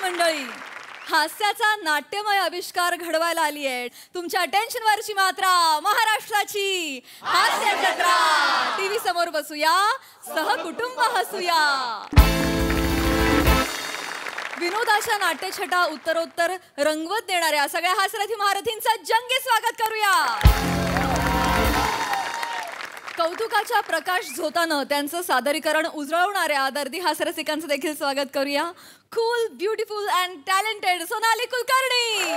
मंडळी, हास्याचा नाट्यमय आविष्कार घडवायला आली आहे तुमच्या टेन्शनवरची मात्रा महाराष्ट्राची हास्य जत्रा. टीव्ही समोर बसूया, सहकुटुंब हसूया. विनोदाच्या नाट्यछटा उत्तरोत्तर रंगवत देणाऱ्या सगळ्या हास्यरथी महारथींचं जंगी स्वागत करूया. कौतुकाच्या प्रकाश झोतानं त्यांचं सादरीकरण उजळवणाऱ्या दर्दी हास्यरसिकांचं देखील स्वागत करूया. Cool, beautiful and talented Sonali Kulkarni.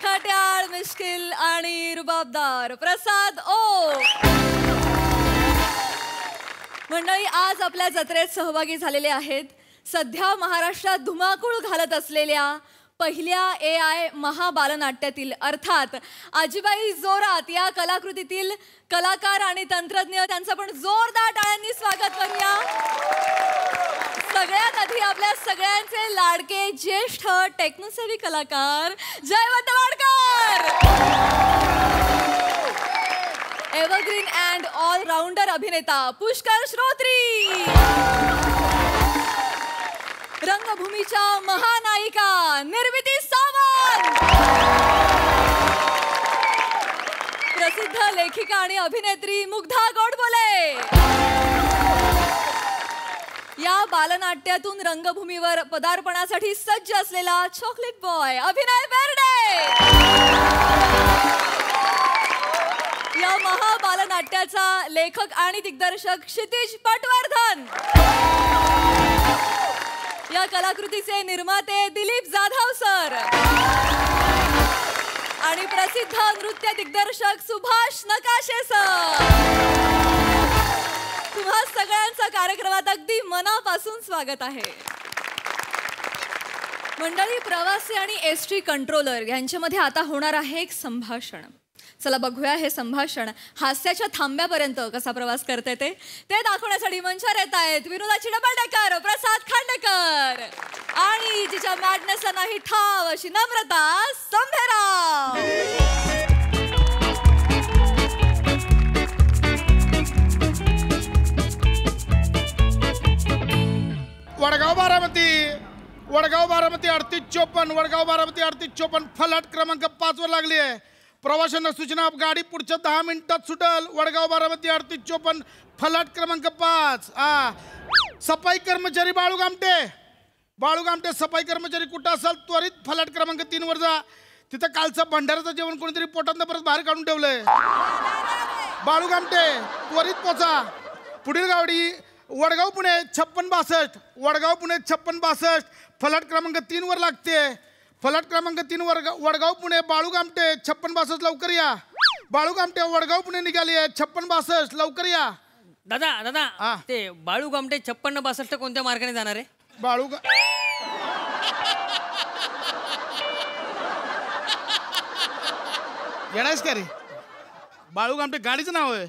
खट्याळ, मिश्किल आणि रुबाबदार प्रसाद ओक. मंडळी, आज आपल्या जत्रेत सहभागी झालेले आहेत सध्या महाराष्ट्रात धुमाकूळ घालत असलेल्या पहिल्या AI महाबालनाट्यातील अर्थात आजीबाई जोरात या कलाकृतीतील कलाकार आणि तंत्रज्ञ. त्यांचं पण जोरदार टाळ्यांनी स्वागत करूया. सगळ्यात आधी आपल्या सगळ्यांचे लाडके ज्येष्ठ टेक्नोसेवी कलाकार Jaywant Wadkar. Evergreen and all rounder अभिनेता पुष्कर श्रोत्री. रंगभूमीच्या महानायिका निर्मिती सावंत. प्रसिद्ध लेखिका आणि अभिनेत्री मुग्धा गोडबोले. या बालनाट्यातून रंगभूमीवर पदार्पणासाठी सज्ज असलेला चॉकलेट बॉय अभिनय बेर्डे. या महाबालनाट्याचा लेखक आणि दिग्दर्शक क्षितिज पटवर्धन. या कलाकृतीचे निर्माते दिलीप जाधव सर आणि प्रसिद्ध नृत्य दिग्दर्शक सुभाष नकाशे सर. तुम्हा सगळ्यांचं कार्यक्रमात अगदी मनापासून स्वागत आहे. मंडळी, प्रवासी आणि एसटी कंट्रोलर यांच्यामध्ये आता होणार आहे एक संभाषण. चला बघूया हे संभाषण हास्याच्या थांब्यापर्यंत कसा प्रवास करते ते दाखवण्यासाठी मंचावर येत आहेत विनोदाची डबल डेकर प्रसाद खांडेकर आणि जिच्या मॅडनेसला नाही ठाव अशी नम्रता संभेराव. वडगाव बारामती 3854 वडगाव बारामती 3854 फलाट क्रमांक 5 वर लागली आहे. प्रवाशांना सूचना, गाडी पुढच्या 10 मिनिटात सुटल. वडगाव बारामती 3854 फलाट क्रमांक 5. सफाई कर्मचारी बाळू गामटे सफाई कर्मचारी कुठं असाल त्वरित फलाट क्रमांक 3 वर जा. तिथं कालचं भंडाराचं जेवण कोणीतरी पोटातनं परत बाहेर काढून ठेवलंय. बाळू गामटे त्वरित पोचा. पुढील गाडी वडगाव पुणे 5662 वडगाव पुणे 5662 फलाट क्रमांक 3 वर लागते. फलाट क्रमांक 3 वर वडगाव पुणे बाळू गामटे 5662 लवकर या. बाळू गामटे वडगाव पुणे निघाली आहे 5662 लवकर या. दादा ते बाळू गामटे 5662 कोणत्या मार्गाने जाणार आहे? येणारच का रे? बाळू गामटे गाडीचं नाव आहे.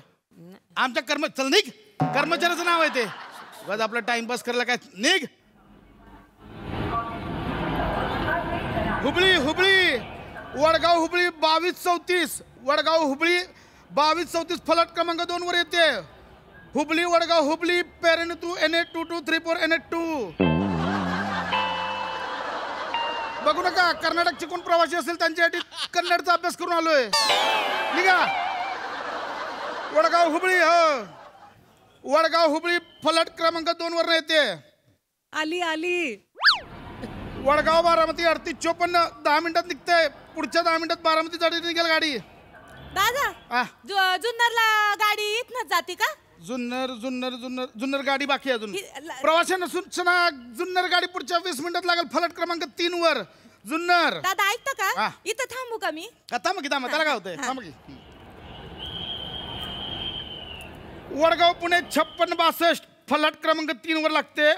आमच्या कर्मचाऱ्याचं नाव आहे ते. बस आपला टाइमपास करायला काय निघ. हुबळी वडगाव हुबळी 2234 वडगाव हुबळी 2234 फलाट क्रमांक 2 वर येते. Hubli Vadgaon Hubli Peren to NH 2234 NH 2. बघू नका, कर्नाटकचे कोण प्रवासी असेल त्यांच्यासाठी कन्नडचा अभ्यास करून आलोय. निघा. वडगाव हुबळी फलाट क्रमांक 2 वर येते. आली. वडगाव बारामती 3854 10 मिनिटात निघते. पुढच्या 10 मिनिटात बारामती साठी निघेल गाडी. दादा जुन्नरला गाडी इथनच जाते का? जुन्नर गाडी बाकी आहे अजून. प्रवाशांना सूचना, जुन्नर गाडी पुढच्या 20 मिनिटात लागेल फलाट क्रमांक 3 वर जुन्नर. दादा ऐकता का? इथं थांबू का मी? थांब त्याला काय होतंय. वडगाव पुणे 5662 फलाट क्रमांक 3 वर लागते.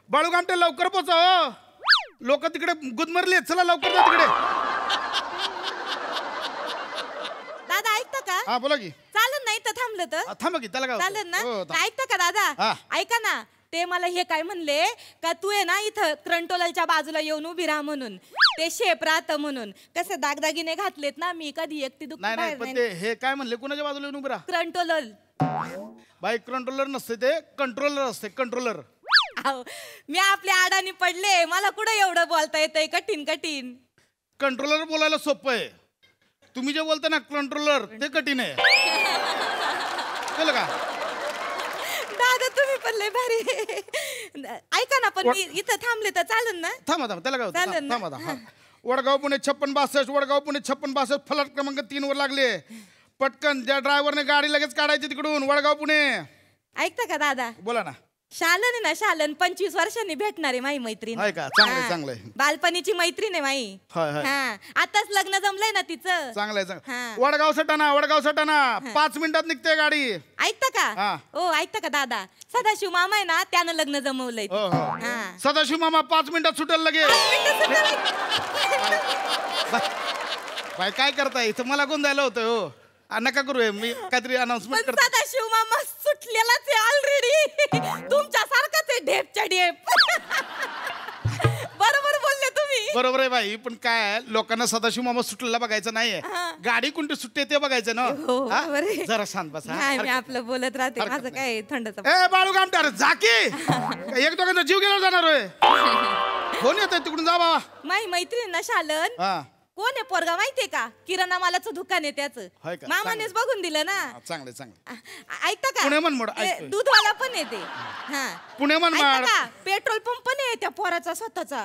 बाळू गामटे लवकर पोचा. लोक तिकडे गुदमरले. चला लवकर जा तिकडे. दादा ऐकता का? हा बोला की. चालन नाही तर थांबलं तर थांब की त्याला काय चालन ना? ऐकता का दादा? ऐका ना, ते मला हे काय म्हणले का तू आहे ना इथं क्रंटोलच्या बाजूला येऊन उभी राहा म्हणून. ते शेप राहतं म्हणून. कसं दागदागिने घातलेत ना मी, कधी एकटी दुखत नाही. पण ते हे काय म्हणले कुणाच्या बाजूला येऊन उभी राहा? क्रंटोलल बाईक कंट्रोलर नसते ते कंट्रोलर असते. कंट्रोलर अहो, मी आपल्या आडानी पडले, मला कुठं एवढं बोलता येतंय कठीण कठीण. कंट्रोलर बोलायला सोपं आहे, तुम्ही जे बोलता ना कंट्रोलर ते कठीण आहे. कळलं का? दादा तुम्ही पण लय भारी. ऐका ना, पण मी इथं थांबले तर चालेल ना? थांबा त्याला काय होतं? चालेल ना? थांबा. वडगाव पुणे 5662, वडगाव पुणे 5662, फलाट क्रमांक 3 वर लागले. पटकन ज्या ड्रायव्हरने गाडी लगेच काढायची तिकडून वडगाव पुणे. ऐकता का दादा? बोला ना. शालन आहे ना, शालन 25 वर्षांनी भेटणार आहे माई मैत्रीण. आहे का? चांगलंय, हा. चांगलंय. बालपणीची मैत्रीण आहे माई. होय, होय. हा, आताच लग्न जमलंय ना तिचं. चांगलंय हा. वडगाव सटाणा 5 मिनिटात निघते गाडी. ऐकता का? हा. ओ ऐकता का दादा? सदाशिव मामा आहे ना, त्यानं लग्न जमवलंय. हो हो. हा. सदाशिव मामा 5 मिनिटात सुटेल लगे. बाय काय करताय इथं? मला गोंधायला होतं हो. नका करू, मी काहीतरी अनाउन्समेंट पण करतो. सदाशिव मामा सुटलेलाच आहे ऑलरेडी. तुमच्या सारखाच आहे, ढेपच्या ढेप. बरोबर बोलले तुम्ही. बरोबर आहे बाई, पण काय आहे, लोकांना सदाशिव मामा सुटलेला बघायचं नाहीये, गाडी कोणती सुटते ते बघायचं ना. हो, हा? बरोबर आहे. जरा शांत बसा. नाही, मी आपलं बोलत राहते. हरकत माझं काय थंडच. ए बाळू गामटार झाकी, एक दोघांचा जीव गेला जाणार होय. कोण येतोय तिकडून? जा बाबा. माई मैत्रीण ना शालन. हा कोण आहे पोरगा माहितीये का? किराणा मालाचं दुकान आहे त्याचं. होय का? मामानेच बघून दिलं ना. चांगले. ऐकता का? पुणे मनमाड, ते ऐकतोय. दूधवाला पण आहे ते. हा. पुणे मनमाड. ऐकता का? पेट्रोल पंप पण आहे त्या पोराचा स्वतःचा.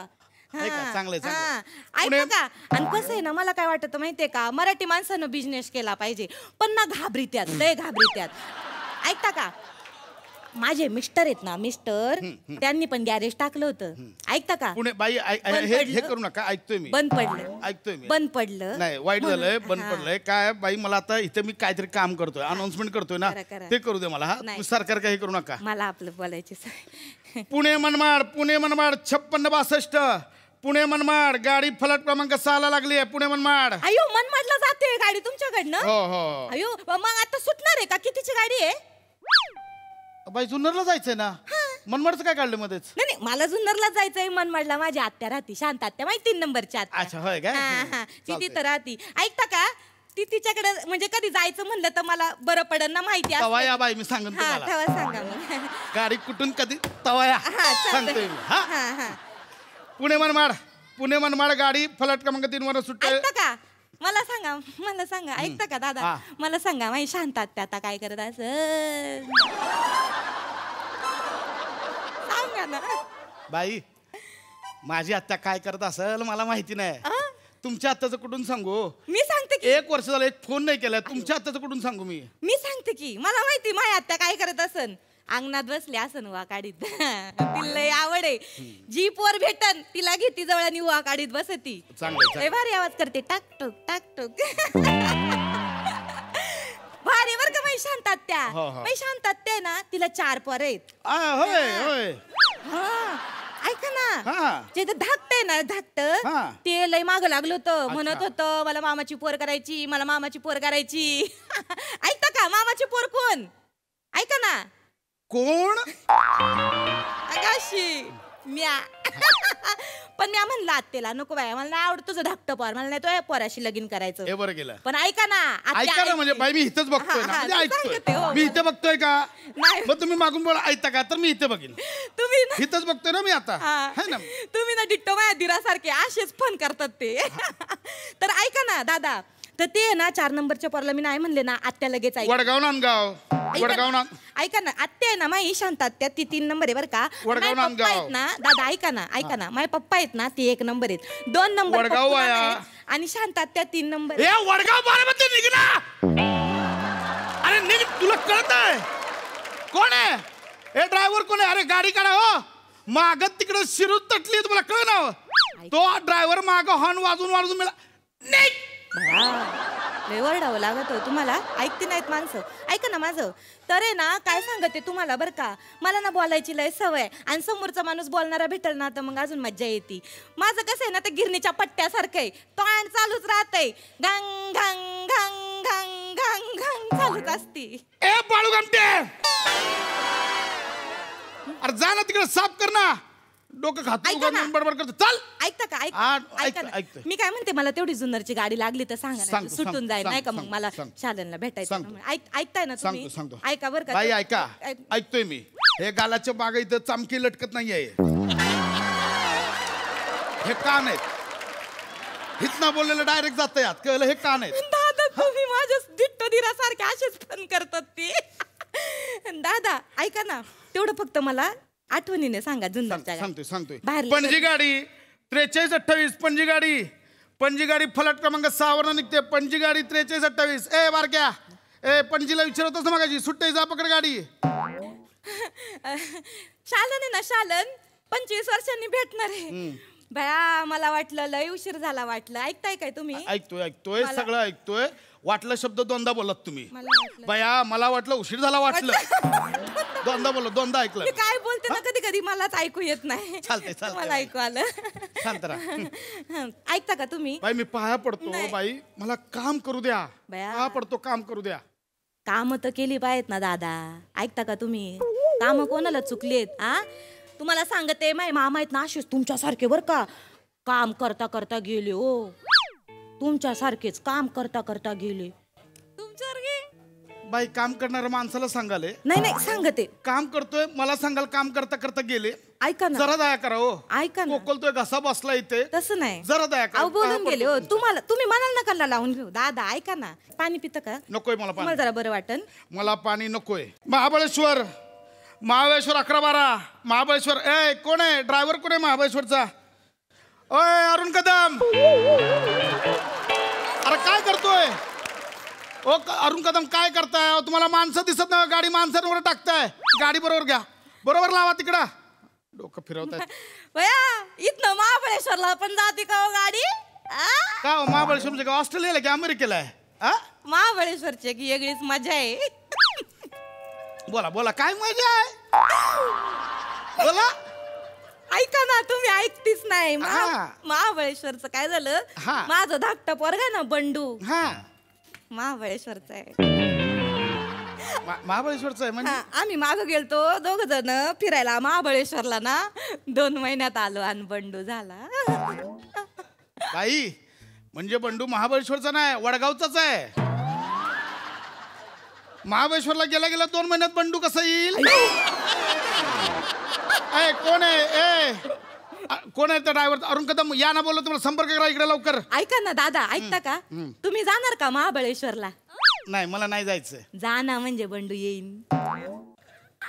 आहे का? चांगलंय. ऐकता का? आणि कसं आहे ना, मला काय वाटतं माहितीये का, मराठी माणसानं बिझनेस केला पाहिजे, पण ना घाबरीत्यात, लय घाबरीत्यात. ऐकता का? माझे मिस्टर आहेत ना, मिस्टर, त्यांनी पण गॅरेज टाकलं होतं. ऐकता का? पुणे बाई बंद हे पडलं. करू नका, ऐकतोय मी. बंद पडलं. ऐकतोय मी. बंद पडलं. नाही, वाईट झालंय, बंद हा. पडलंय. काय बाई, मला आता इथे मी काहीतरी काम करतोय, अनाउन्समेंट करतोय ना, करा. ते करू दे मला. हा, नाही. सरकार काही करू नका. मला आपलं बोलायची सवय. पुणे मनमाड 5662, पुणे मनमाड गाडी फलाट क्रमांक 6 ला लागली आहे. पुणे मनमाड. अयो, मनमाडला जाते गाडी तुमच्याकडनं? हो. अयो, मग आता सुटणार आहे का? कितीची गाडी आहे? बाई जुन्नरला जायचंय ना, मनमाडचं काय काढलं मध्येच? नाही, मला जुन्नरला जायचंय. मनमाडला माझी आत्या राहती, शांत आत्या, माहिती 3 नंबरची आत्या. अच्छा, होय काय? ती चालतंय. तिथं राहती. ऐकता का? ती तिच्याकडे म्हणजे कधी जायचं म्हणलं तर मला बरं पडन ना, माहिती तवा असतं. या बाई, मी सांगेन हा, तुम्हाला. तेव्हा सांगा मग. गाडी कुठून कधी तवा या, हा, सांगतोय चालतंय. मी. हा? हा. पुणे मनमाड गाडी फलाट क्रमांक 3 वर सुटते. ऐकता का? मला सांगा. ऐकता का दादा? हा. मला सांगा, माही शांत आत्या आता काय करत असं? सांगा ना. बाई, माझी आत्या काय करत असेल मला माहिती नाही. तुमच्या आत्याचं कुठून सांगू? मी सांगते की 1 वर्ष झालं, एक फोन नाही केलाय. तुमच्या आत्याचं कुठून सांगू मी? मी सांगते की मला माहिती माझी आत्या काय करत असन. अंगणात बसली असन वा काढीत. तिला लय आवड आहे. जी पोर भेटन तिला घेती जवळ आणि वा काढीत बसती. चांगलंय. लय भारी आवाज करते, टाक टुक. भारी बर का माझी शांत आत्या. हो. माझी शांत आत्या आहे ना, तिला 4 पोर आहेत. होय. हा. ऐका ना, हा. जे धाकट आहे ना, धाकट, हा. ते लय माग लागलं होतं. म्हणत होतं मला मामाची पोर करायची, मला मामाची पोर करायची. ऐकता का? मामाची पोर कोण? ऐका ना. कोण? अगाशी म्या. पण म्या म्हणलं आत्तेला, नको बाय, मला नाही आवडत तुझं धाकट पोर, मला नाही तो पोराशी लगीन करायचं. हे बरं केलं. पण ऐका ना, आत्या ऐका ना, म्हणजे ऐकते. बाई मी इथंच बघतोय ना, हा, म्हणजे मी सांगते, ऐकतोय. हो. मी इथे बघतोय का? नाही. मग तुम्ही मागून बोला ऐकता का? तर मी इथे बघीन. तुम्ही ना, इथंच बघतोय ना मी आता. हा. है ना? तुम्ही ना डिट्टो माझ्या दिरासारखे असेच फोन करतात ते. तर ऐका ना दादा, तर ते ना 4 नंबरच्या पोराला मी नाही म्हणले ना, आत्या लगेच वडगाव नांदगाव. ऐका ना, आत्या आहे ना माझी शांत आत्या, ती 3 नंबर आहे बरं का. वडगाव माझे पप्पा आहेत ना दादा, ऐका ना, माझे पप्पा आहेत ना, ती 1 नंबर आहेत. 2 नंबर वडगाव पप्पू वाया. आहे, आणि शांत आत्या 3 नंबर. ए वडगाव बारामती निघ ना. अरे निघ, तुला कळतंय कोण आहे? हे ड्रायव्हर कोण आहे? अरे गाडी काढा हो. मागत तिकडे शिरू तटली, तुम्हाला कळ ना. तो ड्रायव्हर माग हॉर्न वाजून मिळा. निघ. लय ओरडावं लागत हो तुम्हाला, ऐकते नाहीत माणसं. ऐका ना माझं, तर आहे ना काय सांगते तुम्हाला बरं का, मला ना बोलायची लय सवय, आणि समोरचा माणूस बोलणारा भेटल ना तर मग अजून मज्जा येते. माझं कसं आहे ना, ते गिरणीच्या पट्ट्यासारखं आहे, तोंड चालूच राहतंय, घंग घंग घंग घंग घंग घंग चालूच असती. ए बाळू गमटे, अरे जा ना तिकडे, साफ कर ना. डोकं खातो ऐका ना. बडबड करतो. चल. ऐकता का? ऐका ना. ऐकतोय. मी काय म्हणते, मला तेवढी जुन्नरची गाडी लागली तर सांगा ना, सांगतो, सुटून सांगतो, जाईल नाही का, मग सांगतो, मला सांगतो. शालनला भेटायचं. सांगतो. ऐकताय ना तुम्ही? सांगतो. ऐका बरं का. बाई ऐका, ऐकतोय मी. हे गालाच्या मागे इथं चामकी लटकत नाहीये. हे कान आहेत. हितना बोललेलं डायरेक्ट जात यात कळलं. हे कान आहेत. दादा तुम्ही माझ्या दिट्टो दिरासारखे असेच फोन करतात ते. दादा ऐका ना, तेवढं फक्त मला आठवणीने सांगा. जुन्नरच्या सांगतोय बाहेर पणजी गाडी 4328. पणजी गाडी फलाट क्रमांक 6 वरनं निघते. पणजी गाडी 4328. ए बारक्या, ए पणजीला विचारतोस ना मागायची. सुट्टे जा पकड गाडी. शालन आहे ना, शालन 25 वर्षांनी भेटणार आहे. भया मला वाटलं लय उशीर झाला वाटलं. ऐकताय काय तुम्ही? ऐकतोय सगळं ऐकतोय. वाटलं शब्द दोनदा बोलत तुम्ही. मला बया मला वाटलं उशीर झाला वाटलं. दोनदा बोललो, दोनदा ऐकलं. मी काय बोलते ना कधी कधी मलाच ऐकू येत नाही. चालतंय मला ऐकू आलं. शांत राहा. ऐकता का तुम्ही? बाई मी पाया पडतो. बाई मला काम करू द्या. बया. पाया पडतो, काम करू द्या. काम तर केली पाहिजेत ना दादा. ऐकता का तुम्ही? काम कोणाला चुकलेत? तुम्हाला सांगते माय मामा आहेत ना असेच तुमच्यासारखे बर का. काम करता करता गेले हो. तुमच्यासारखेच काम करता करता गेले. तुमच्यासारखे बाई काम करणाऱ्या माणसाला सांगाले. नाही सांगते. काम करतोय मला सांगाल काम करता करता गेले. ऐका ना, जरा दया करा हो. ऐका ना. कोकलतोय घसा बसला इथे. तसं नाही, जरा दया करा. अहो बोलून गेले हो. तुम्ही मनाला नका लावून घेऊ. दादा ऐका ना, पाणी पितं का? नकोय मला मला पाणी. जरा बरं वाटन. मला पाणी नकोय. महाबळेश्वर 11-12. महाबळेश्वर. ए कोण आहे ड्रायव्हर? कोण आहे महाबळेश्वरचा? ओय अरुण कदम. अरे काय करतोय? ओ अरुण कदम काय करताय? तुम्हाला माणसं दिसत नाही. गाडी माणसांवर टाकताय. गाडी बरोबर घ्या. बरोबर लावा तिकडं. डोकं फिरवताय. भया इथनं महाबळेश्वरला पण जाते का हो गाडी? का हो महाबळेश्वर म्हणजे का ऑस्ट्रेलियाला की अमेरिकेला आहे? महाबळेश्वरची एक वेगळीच मजा आहे. बोला काय मजा आहे? बोला. ऐका ना, तुम्ही ऐकतीच नाही. महाबळेश्वरचं काय झालं? माझं धाकटा पोरगा ना बंडू, महाबळेश्वरचा आहे. महाबळेश्वरचा आहे म्हणजे? आम्ही माग गेलतो 2 जण फिरायला महाबळेश्वरला ना. 2 महिन्यात आलो आणि बंडू झाला. बाई म्हणजे बंडू महाबळेश्वरचा नाही, वडगावचाच आहे. महाबळेश्वरला गेला 2 महिन्यात बंडू कसा येईल? ए कोण आहे? कोण आहे त्या ड्रायव्हर? अरुण कदम या ना. बोललो तुम्हाला संपर्क करा इकडे लवकर. ऐका ना दादा, ऐकता का? तुम्ही जाणार का महाबळेश्वरला? नाही मला नाही जायचं. जा ना म्हणजे बंडू येईन.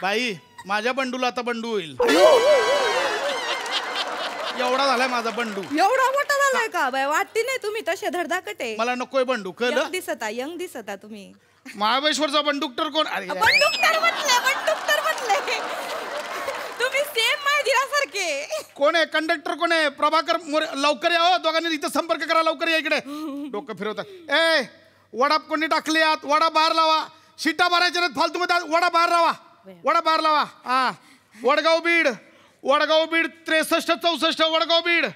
बाई माझ्या बंडूला आता बंडू होईल. एवढा झालाय माझा बंडू. एवढा मोठा झालाय का? बाय वाटती नाही तुम्ही तसे धडधाकटे. मला नकोय बंडू. कळलं? यंग दिसता तुम्ही. महाबळेश्वरचा बंडुकटर कोण? अरे बंडुकटर म्हटले. तुम्ही सेम माझ्यासारखे. कोण आहे? कंडक्टर कोण आहे? प्रभाकर मोरे. लवकर या हो दोघांनी. इथं संपर्क करा लवकर. या इकडे. डोकं फिरवतात. ए वडा कोणी टाकले आत? वडा बाहेर लावा. शिटा भरायच्या नाहीत फालतू मध्ये. वडा बाहेर लावा. वडा बाहेर लावा. वडगाव बीड 6364. वडगाव बीड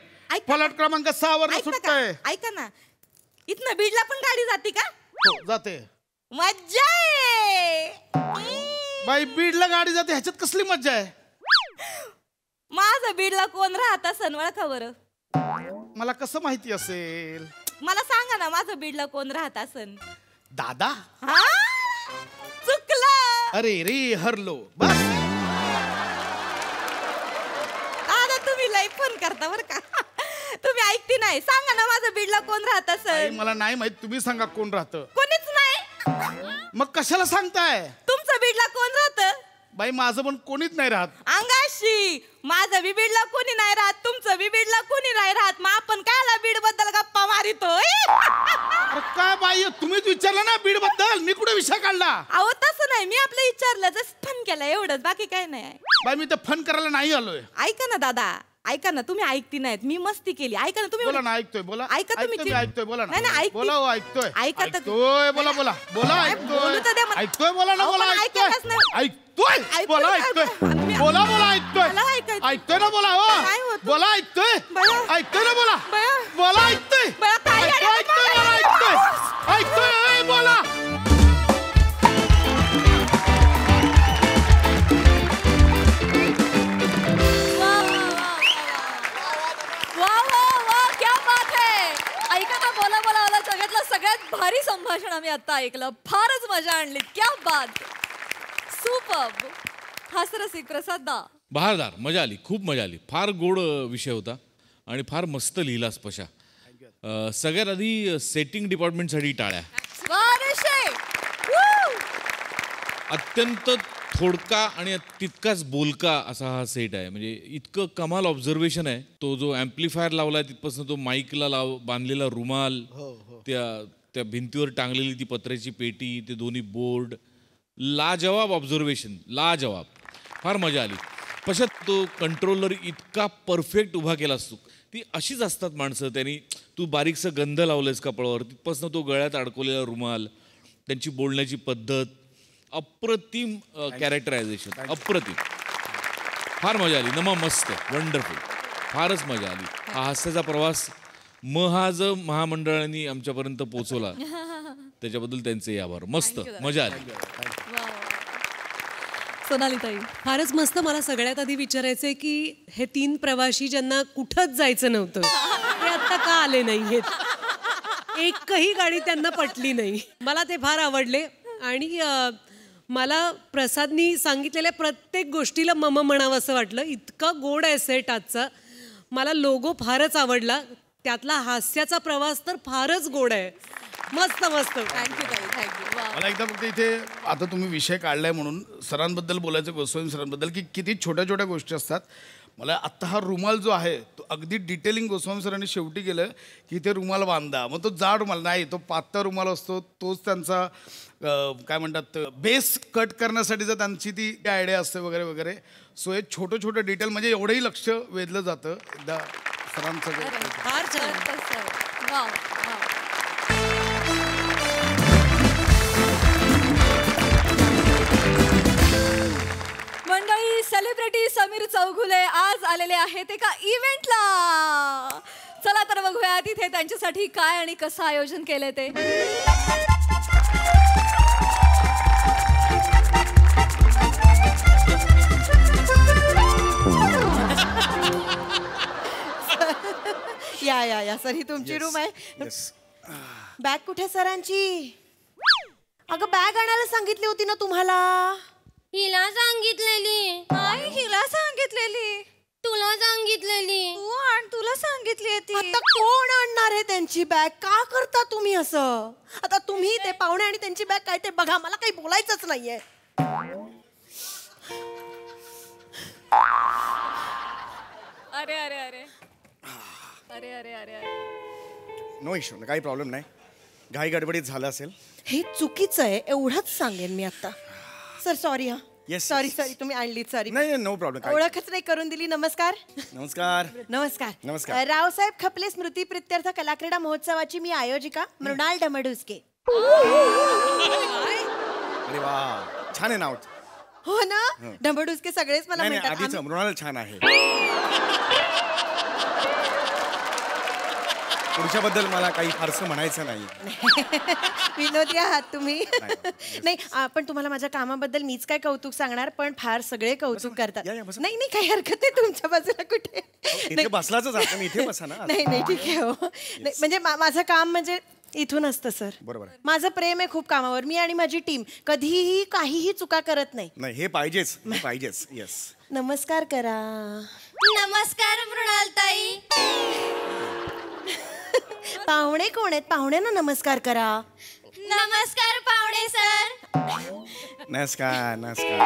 फलाट क्रमांक 6 वर सुटतंय. ऐका ना, इथनं बीडला पण गाडी जाते का? हो जाते. मज्जा आहे. बाई बीडला गाडी जाते ह्याच्यात कसली मज्जा आहे? माझं बीडला कोण राहत असन ओळखा बरं? मला कसं माहिती असेल? मला सांगा ना, माझं बीडला कोण राहत असन? दादा. चुकलं. अरे रे हरलो. बस दादा तुम्ही लई फोन करता बर का. तुम्ही ऐकती नाही. सांगा ना माझं बीडला कोण राहत असन? मला नाही माहित. तुम्ही सांगा कोण राहतं. कोणीच नाही. मग कशाला सांगताय? तुमचं बीडला कोण राहत? बाई माझं पण कोणीच नाही राहत. अंगाशी माझं बी बीडला कोणी नाही राहत. तुमचं बी बीडला कोणी नाही राहत. मग आपण कायला बीड बद्दल गप्पा मारितोय? काय बाई तुम्हीच विचारलं ना बीड बद्दल. मी कुठे विषय काढला? अहो तसं नाही, मी आपलं विचारलं जस्ट फन केलं एवढंच, बाकी काय नाही. बाई मी तर फन करायला नाही आलोय. ऐका ना दादा, ऐका ना. तुम्ही ऐकती नाहीत. मी मस्ती केली. ऐका ना तुम्ही. बोला ना. ऐकतोय. बोला. ऐका तुम्ही. ऐकतोय. बोला ना. नाही बोला हो. ऐकतोय. ऐका तर. ऐकतोय. बोला. बोलू तर द्या मला. ऐकतोय. बोला ना. बोला. ऐकतोय. ऐकतोय. बोला. ऐकतोय. बोला. ऐकतोय. ऐकतोय ना. बोला हो. बोला. ऐकतोय. ऐकतोय ना. बोला. बोला. ऐकतोय. ऐकतोय. बोला. सगळ्यात भारी संभाषण आम्ही आता ऐकलं. फारच मजा आणली. क्या बात. सुपर्ब. हास्यरसिक प्रसाद दा. बहारदार, मजा आली, खूप मजा आली. फार गोड विषय होता आणि फार मस्त लिहिला स्पशा. सगळ्यात आधी सेटिंग डिपार्टमेंटसाठी टाळ्या. अत्यंत थोडका आणि तितकाच बोलका असा हा सेट आहे. म्हणजे इतकं कमाल ऑब्झर्वेशन आहे. तो जो ॲम्प्लिफायर लावलाय तिथपासून तो माईकला बांधलेला रुमाल, त्या भिंतीवर टांगलेली ती पत्र्याची पेटी, ते दोन्ही बोर्ड, लाजवाब ऑब्झर्वेशन, लाजवाब. फार मजा आली. पशात तो कंट्रोलर इतका परफेक्ट उभा केला असतो. ती अशीच असतात माणसं. त्यांनी तू बारीकसं गंध लावलंयस कपाळावर, तिथपासून तो गळ्यात अडकवलेला रुमाल, त्यांची बोलण्याची पद्धत, अप्रतिम कॅरेक्टरायझेशन, अप्रतिम. फार मजा आली. नमा मस्त, वंडरफुल, फारच मजा आली. हा हास्याचा प्रवास महाज महामंडळाने आमच्यापर्यंत पोहोचवला, त्याच्याबद्दल त्यांचे आभार. मस्त मजा आली. सोनाली ताई. फारच मस्त. मला सगळ्यात आधी विचारायचंय की हे 3 प्रवासी ज्यांना कुठंच जायचं नव्हतं ते आता का आले नाहीयेत? एकही गाडी त्यांना पटली नाही. मला ते फार आवडले आणि मला प्रसादनी सांगितलेल्या प्रत्येक गोष्टीला मम म्हणावं असं वाटलं. इतका गोड आहे सेट आजचा. मला लोगो फारच आवडला. त्यातला हास्याचा प्रवास तर फारच गोड आहे. मस्त मस्त. थँक्यू ताई, थँक्यू. मला एकदा फक्त इथे आता तुम्ही विषय काढलाय म्हणून सरांबद्दल बोलायचं, गोस्वामी सरांबद्दल, की किती छोट्या छोट्या गोष्टी असतात. मला आत्ता हा रुमाल जो आहे तो अगदी डिटेलिंग गोस्वामी सरांनी शेवटी केलं की इथे रुमाल बांधा. मग तो जाड रुमाल नाही, तो पातळ रुमाल असतो. तोच त्यांचा काय म्हणतात बेस कट करण्यासाठीचा त्यांची ती आयडिया असते वगैरे वगैरे. सो हे छोटं छोटं डिटेल म्हणजे एवढंही लक्ष वेधलं जातं. एकदा सरांचं फार छान. मंडळी, सेलिब्रिटी समीर चौगुले आज आलेले आहेत एका इव्हेंटला. चला तर बघूया तिथे त्यांच्यासाठी काय आणि कसं आयोजन केलंय ते. या सर, ही तुमची रूम आहे. बॅग कुठे सरांची? अगं बॅग आणायला सांगितली होती ना तुम्हाला. हिला सांगितलेली. हिला सांगितलेली. तुला सांगितलेली. तुला सांगितली ती. आता कोण आणणार आहे त्यांची बॅग? का करता तुम्ही असं? आता तुम्ही ते पाहुणे आणि त्यांची बॅग काय ते बघा. मला काही बोलायचंच नाहीये. अरे अरे अरे अरे अरे अरे अरे. नो इश्यू, काही प्रॉब्लेम नाही. घाई गडबडीत झालं असेल. हे चुकीचं आहे एवढंच सांगेन मी आता. Sir sorry. हा Yes, सॉरी yes. सॉरी, तुम्ही आणलीत. सॉरी. नाही नो प्रॉब्लेम. ओळखच नाही करून दिली. नमस्कार. नमस्कार. नमस्कार. नमस्कार. रावसाहेब खपले स्मृती प्रित्यर्थ कलाक्रीडा महोत्सवाची मी आयोजिका मृणाल डमडुस्के. अरे वा, छान आहे नाव. हो ना, डमडुस्के सगळेच मला नाही म्हणतात. आधीच मृणाल छान आहे. पुढच्याबद्दल मला काही फारसं म्हणायचं नाही. विनोदी आहात तुम्ही. नाही, पण तुम्हाला माझ्या कामाबद्दल मीच काय कौतुक सांगणार, पण फार सगळे कौतुक करतात. नाही नाही, काही हरकत नाही. तुमच्या बाजूला कुठे इथे बसलाच आपण, इथे बसा ना. नाही नाही, ठीक आहे. हो नाही, म्हणजे माझं काम म्हणजे इथून असतं सर. बरोबर. माझं प्रेम आहे खूप कामावर. मी आणि माझी टीम कधीही काहीही चुका करत नाही. नाही, हे पाहिजेच, पाहिजेच. येस. नमस्कार करा. नमस्कार मृणाल ताई. पाहुणे कोण आहेत? पाहुण्यांना नमस्कार करा. नमस्कार पाहुणे सर. नमस्कार. नमस्कार.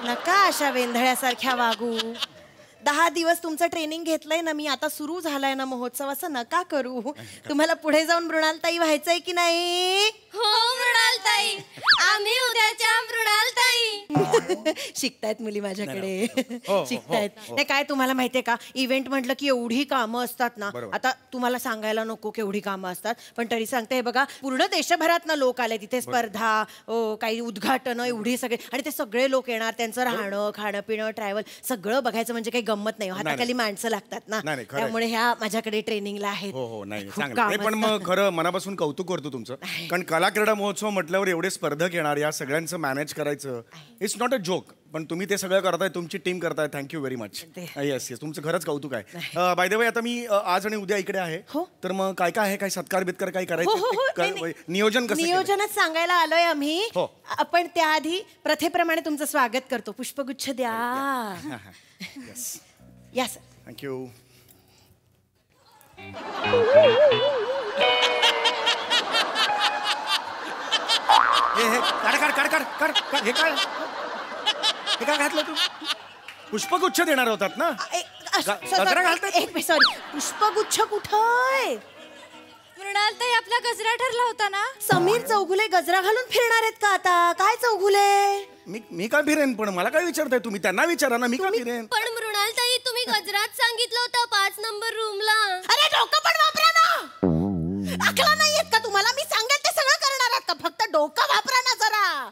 नका अशा वेंधळ्यासारख्या वागू. 10 दिवस तुमचं ट्रेनिंग घेतलंय ना मी. आता सुरू झालाय ना महोत्सव. असं नका करू. तुम्हाला पुढे जाऊन मृणालताई व्हायचंय की नाही? हो मृणाल ताई, आम्ही उद्याच्या मृणाल ताई. शिकतायत मुली माझ्याकडे. शिकतायत. नाही काय, तुम्हाला माहितीये का, इव्हेंट म्हटलं की एवढी कामं असतात ना. आता तुम्हाला सांगायला नको केवढी कामं असतात, पण तरी सांगते. हे बघा, पूर्ण देशभरात ना लोक आले तिथे. स्पर्धा, काही उद्घाटन, एवढी सगळे. आणि ते सगळे लोक येणार. त्यांचं राहणं, खाणं पिणं, ट्रॅव्हल सगळं बघायचं म्हणजे काही गंमत नाही. हाताखाली माणसं लागतात ना. त्यामुळे ह्या माझ्याकडे ट्रेनिंगला आहेत. हो नाही, चांगलं. पण मग खरं मनापासून कौतुक करतो तुमचं. कारण कला क्रीडा महोत्सव म्हटल्यावर एवढे स्पर्धक येणार, या सगळ्यांचं मॅनेज करायचं, इट्स नॉट अ जोक. पण तुम्ही ते सगळं करताय, तुमची टीम करताय, thank you very much. Yes yes, तुमचं खरंच कौतुक आहे. बाय द वे, आता मी आज आणि उद्या इकडे आहे, तर मग काय काय आहे, काय सत्कार बित्कार काय करायचं, नियोजन कसं? नियोजनच सांगायला आलोय आम्ही. आपण त्याआधी प्रथेप्रमाणे तुमचं स्वागत करतो. पुष्पगुच्छ द्या. या सर. थँक्यू. हे काय घातलं तू? पुष्पगुच्छ देणार होतात ना? गजरा घालतात. सॉरी, पुष्पगुच्छ कुठं? मृणालताई, आपला गजरा ठरला होता ना. समीर चौगुले गजरा घालून फिरणार आहेत का आता? काय चौगुले? मी काय फिरेन? पण मला काय विचारताय तुम्ही? त्यांना विचारा ना, मी काय फिरेन? पण मृणालताई, तुम्ही गजरात सांगितलं होतं 5 नंबर रूमला. अरे डोकं पण वापरा ना. अकला नाही येत का तुम्हाला? मी सांगेल ते सगळं करणार आहात का? फक्त डोकं वापरा ना जरा.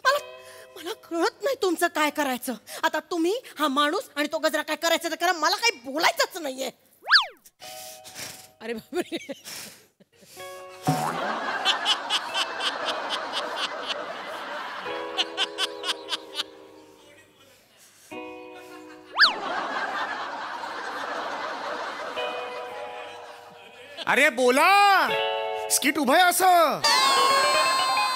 मला कळत नाही तुमचं काय करायचं. आता तुम्ही हा माणूस आणि तो गजरा काय करायचं तर करा, मला काही बोलायचंच नाहीये. अरे बापरे. अरे बोला, स्किट उभं आहे असं.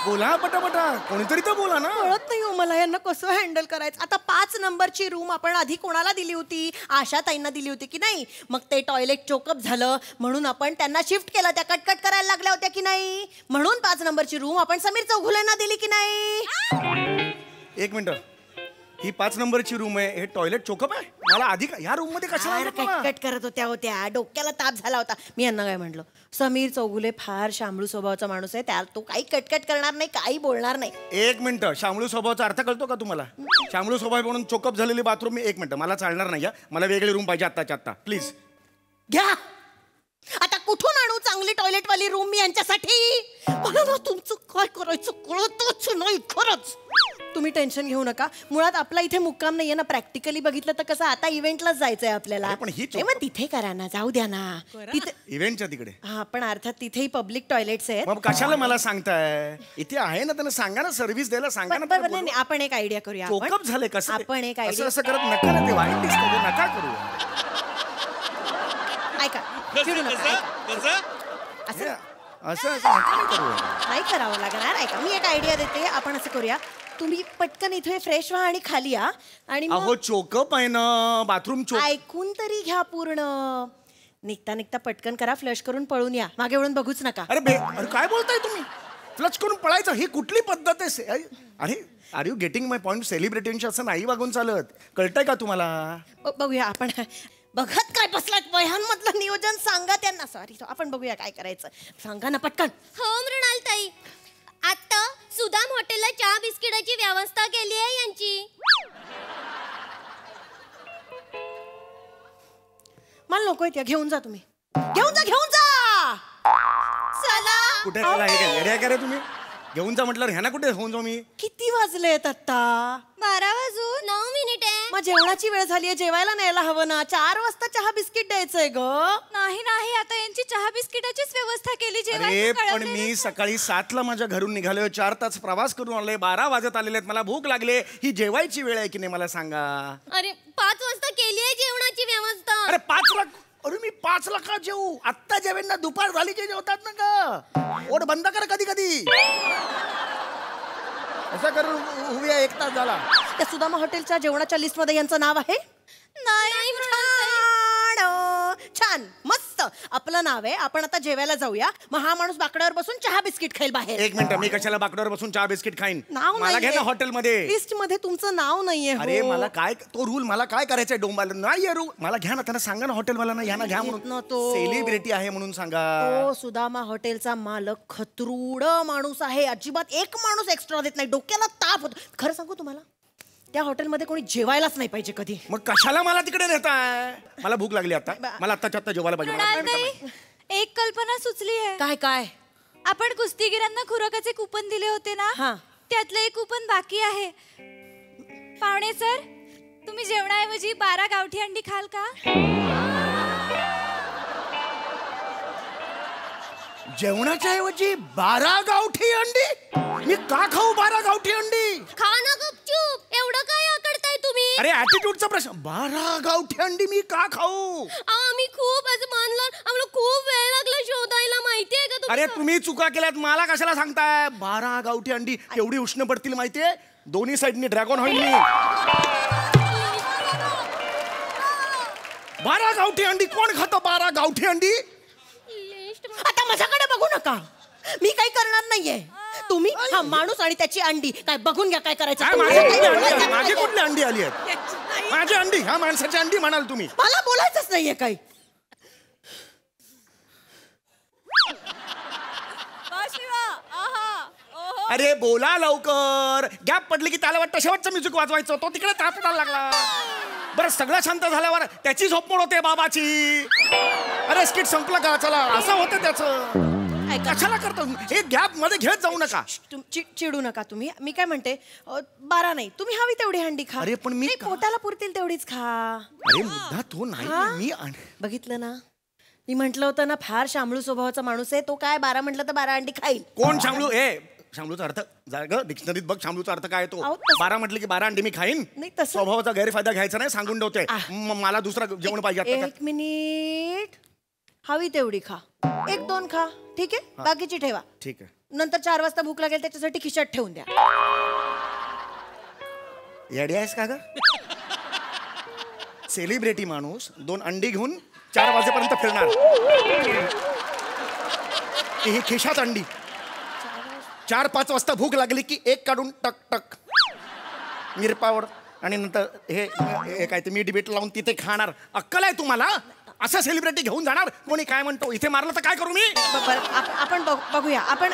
बोला पटापटा, कोणीतरी तर बोला ना. कळत नाही हो मला यांना कसं हँडल करायचं. आता 5 नंबरची रूम आपण आधी कोणाला दिली होती? आशाताईंना दिली होती की नाही? मग ते टॉयलेट चोकअप झालं म्हणून आपण त्यांना शिफ्ट केलं. त्या कटकट करायला लागल्या होत्या की नाही? म्हणून 5 नंबरची रूम आपण समीर चौगुलेंना दिली की नाही? एक मिनिट, ही 5 नंबरची रूम आहे, हे टॉयलेट चोकअप आहे. मला आधी ह्या रूम मध्ये कशाला कटकट करत होत्या, डोक्याला ताप झाला होता. मी यांना काय म्हटलं, समीर चौगुले फार शांबळू स्वभावाचा माणूस आहे, त्याला तो काही कटकट करणार नाही, काही बोलणार नाही. एक मिनिट, शांबळू स्वभावाचा अर्थ कळतो का तुम्हाला? शांबळू स्वभाव म्हणून चोकअप झालेली बाथरूम मी, एक मिनिट, मला चालणार नाही. मला वेगळी रूम पाहिजे आत्ताच्या आत्ता, प्लीज. घ्या. आता कुठून आणू चांगली टॉयलेटवाली रूम मी यांच्यासाठी? मला ना तुमचं काय करायचं कळतच नाही खरंच. तुम्ही टेन्शन घेऊ नका. मुळात आपला इथे मुक्काम नाहीये ना. प्रॅक्टिकली बघितलं तर कसं आता इव्हेंटलाच जायचंय आपल्याला. पण ही मग तिथे करा ना, जाऊ द्या ना तिथे. इव्हेंटच्या तिकडे? हा, पण अर्थात तिथेही पब्लिक टॉयलेट्स आहेत. मग कशाला मला सांगताय? इथे आहे ना, त्यांना सांगा ना, सर्व्हिस द्यायला सांगा ना. नाही, आपण एक आयडिया करूया. चोकअप झाले कसं? आपण एक आयडिया असं करत नका ना, ते वाईट दिसतं, नका करू. ऐका, चिडू नका. असं नाही करावं लागणार. ऐका, मी एक आयडिया देते. आपण असं करूया, तुम्ही पटकन इथे फ्रेश व्हा आणि खाली या. आणि अहो चोकअप आहे ना, बाथरूम चोक. ऐकून तरी घ्या पूर्ण. निघता पटकन करा, फ्लश करून पळून या. मागे वळून बघूच नका. अरे काय बोलताय तुम्ही? फ्लश करून पळायचं ही कुठली पद्धत आहे? अरे are you getting my point? सेलिब्रिटींशी असं नाही वागून चालत, कळतंय का तुम्हाला? बघूया आपण. बघत काय बसलात? वह्यांमधलं नियोजन सांगा त्यांना. सॉरी, आपण बघूया काय करायचं. सांगा ना पटकन. हो मृणालताई, आता सुदाम हॉटेलला चहा बिस्किटाची व्यवस्था केली आहे यांची. मला नकोय त्या, घेऊन जा तुम्ही. घेऊन जा. चला. कुठे येड्या का रे तुम्ही? घेऊन जा म्हटलं, ह्याना कुठे घेऊन जाऊ मी? किती वाजलेत आता? 12 वाजून 9 मिनिटे. मग जेवणाची वेळ झालीये, जेवायला न्यायला हवं ना. 4 वाजता चहा बिस्किट द्यायचंय ग. नाही, आता यांची चहा बिस्किटाचीच व्यवस्था केली. अरे पण मी सकाळी 7ला माझ्या घरून निघालोय, 4 तास प्रवास करून आलोय, 12 वाजत आलेले आहेत, मला भूक लागले. ही जेवायची वेळ आहे की नाही मला सांगा? अरे 5 वाजता केली आहे जेवणाची व्यवस्था. अरे 5ला? अरे मी 5ला का जेवू? आत्ता जेवेन ना, दुपार झाली की जेवतात ना ग. ओढ बंद कर कधी. असं करून उभी आहे, 1 तास झाला. त्या सुदामा हॉटेलच्या जेवणाच्या लिस्ट मध्ये यांचं नाव आहे? नाही छान, मस्त आपलं नाव आहे. आपण आता जेवायला जाऊया. मग हा माणूस बाकड्यावर बसून चहा बिस्किट खाईल बाहेर. एक मिनिट, मी कशाला बाकड्यावर बसून चहा बिस्किट खाईन? नाव मला घ्या ना हॉटेलमध्ये. लिस्ट मध्ये तुमचं नाव नाहीये. अरे मला काय तो रूल, मला काय करायचंय? डोंबाला नाही रूल. मला घ्या ना, त्यांना सांगा ना हॉटेलवाल्यांना, यांना घ्या म्हणून. सेलिब्रिटी आहे म्हणून सांगा. तो सुदामा हॉटेलचा मालक खतरूड माणूस आहे. अजिबात एक माणूस एक्स्ट्रा देत नाही. डोक्याला ताप होतो. खरं सांगू तुम्हाला, त्या हॉटेलमध्ये कोणी जेवायलाच नाही पाहिजे कधी. मग कशाला मला तिकडे नेताय? मला भूक लागली आता, मला आत्ता जेवायला पाहिजे. एक कल्पना सुचली आहे. काय? आपण कुस्तीगिरांना खुराकाचे कुपन दिले होते ना, त्यातलं एक कुपन बाकी आहे. पाहुणे सर, तुम्ही जेवणाऐवजी 12 गावठी अंडी खाल का? जेवणाच्या ऐवजी 12 गावठी अंडी? मी का खाऊ 12 गावठी अंडी? खा ना गपचूप. एवढं काय आकडे अरे ऍटिट्यूडचा प्रश्न. 12 गावठी अंडी मी का खाऊ? आम्ही खूप असं मानलं, आम्हाला खूप वेळ लागला शोधायला, माहितीये का अरे तुम्ही चुका केल्यात, मला कशाला सांगताय? 12 गावठी अंडी केवढी उष्ण पडतील माहितीये? दोन्ही साईडनी ड्रॅगन होईल मी. 12 गावठी अंडी कोण खातं? 12 गावठी अंडी. आता माझ्याकडे बघू नका, मी काही करणार नाहीये. तुम्ही हा माणूस आणि त्याची अंडी काय बघून घ्या काय करायचं. माझी कुठली अंडी आली आहेत? माझी अंडी, हा माणसाची अंडी म्हणाल तुम्ही? मला बोलायचंच नाहीये काही. अरे बोला लवकर. गॅप पडली की त्याला वाटतं शेवटचं म्युझिक वाजवायचं, तो तिकडे तापडायला लागला. बरं सगळं शांत झाल्यावर त्याची झोप मोड होते बाबाची. अरे स्किट संपलं का? चला असं होतं त्याचं. कशाला करतो हे? गॅप मध्ये घेत जाऊ नका. चिडू नका तुम्ही. मी काय म्हणते 12 नाही, तुम्ही हवी तेवढी अंडी खा. अरे पण मी पोटाला पुरतील तेवढीच खा. अरे मुद्दा तो नाही. मी बघितलं ना, मी म्हंटल होतं ना फार शामळू स्वभावाचा माणूस आहे तो. काय 12 म्हटलं तर 12 अंडी खाईल. कोण शामळू? शामळूचा अर्थ डिक्शनरीत बघ, शामळूचा अर्थ काय तो? 12 म्हटलं की 12 अंडी मी खाईन. स्वभावाचा गैरफायदा घ्यायचा नाही, सांगून ठेवते. मला दुसरा जेवण पाहिजे. 1 मिनिट. हवी तेवढी खा, 1-2 खा, ठीक आहे? बाकीची ठेवा. ठीक आहे. नंतर 4 वाजता भूक लागेल त्याच्यासाठी खिशात ठेवून द्या. येडी आहेस का ग? सेलिब्रिटी माणूस 2 अंडी घेऊन 4 वाजेपर्यंत फिरणार. ही खिशात अंडी. 4-5 वाजता भूक लागली की 1 काढून टक टक मिरपावर आणि नंतर हे काय ते मीठ बीट लावून तिथे खाणार. अक्कल आहे तुम्हाला? असं सेलिब्रिटी घेऊन जाणार? कोणी काय म्हणतो इथे मारलं तर काय करू मी? आपण बघूया. आपण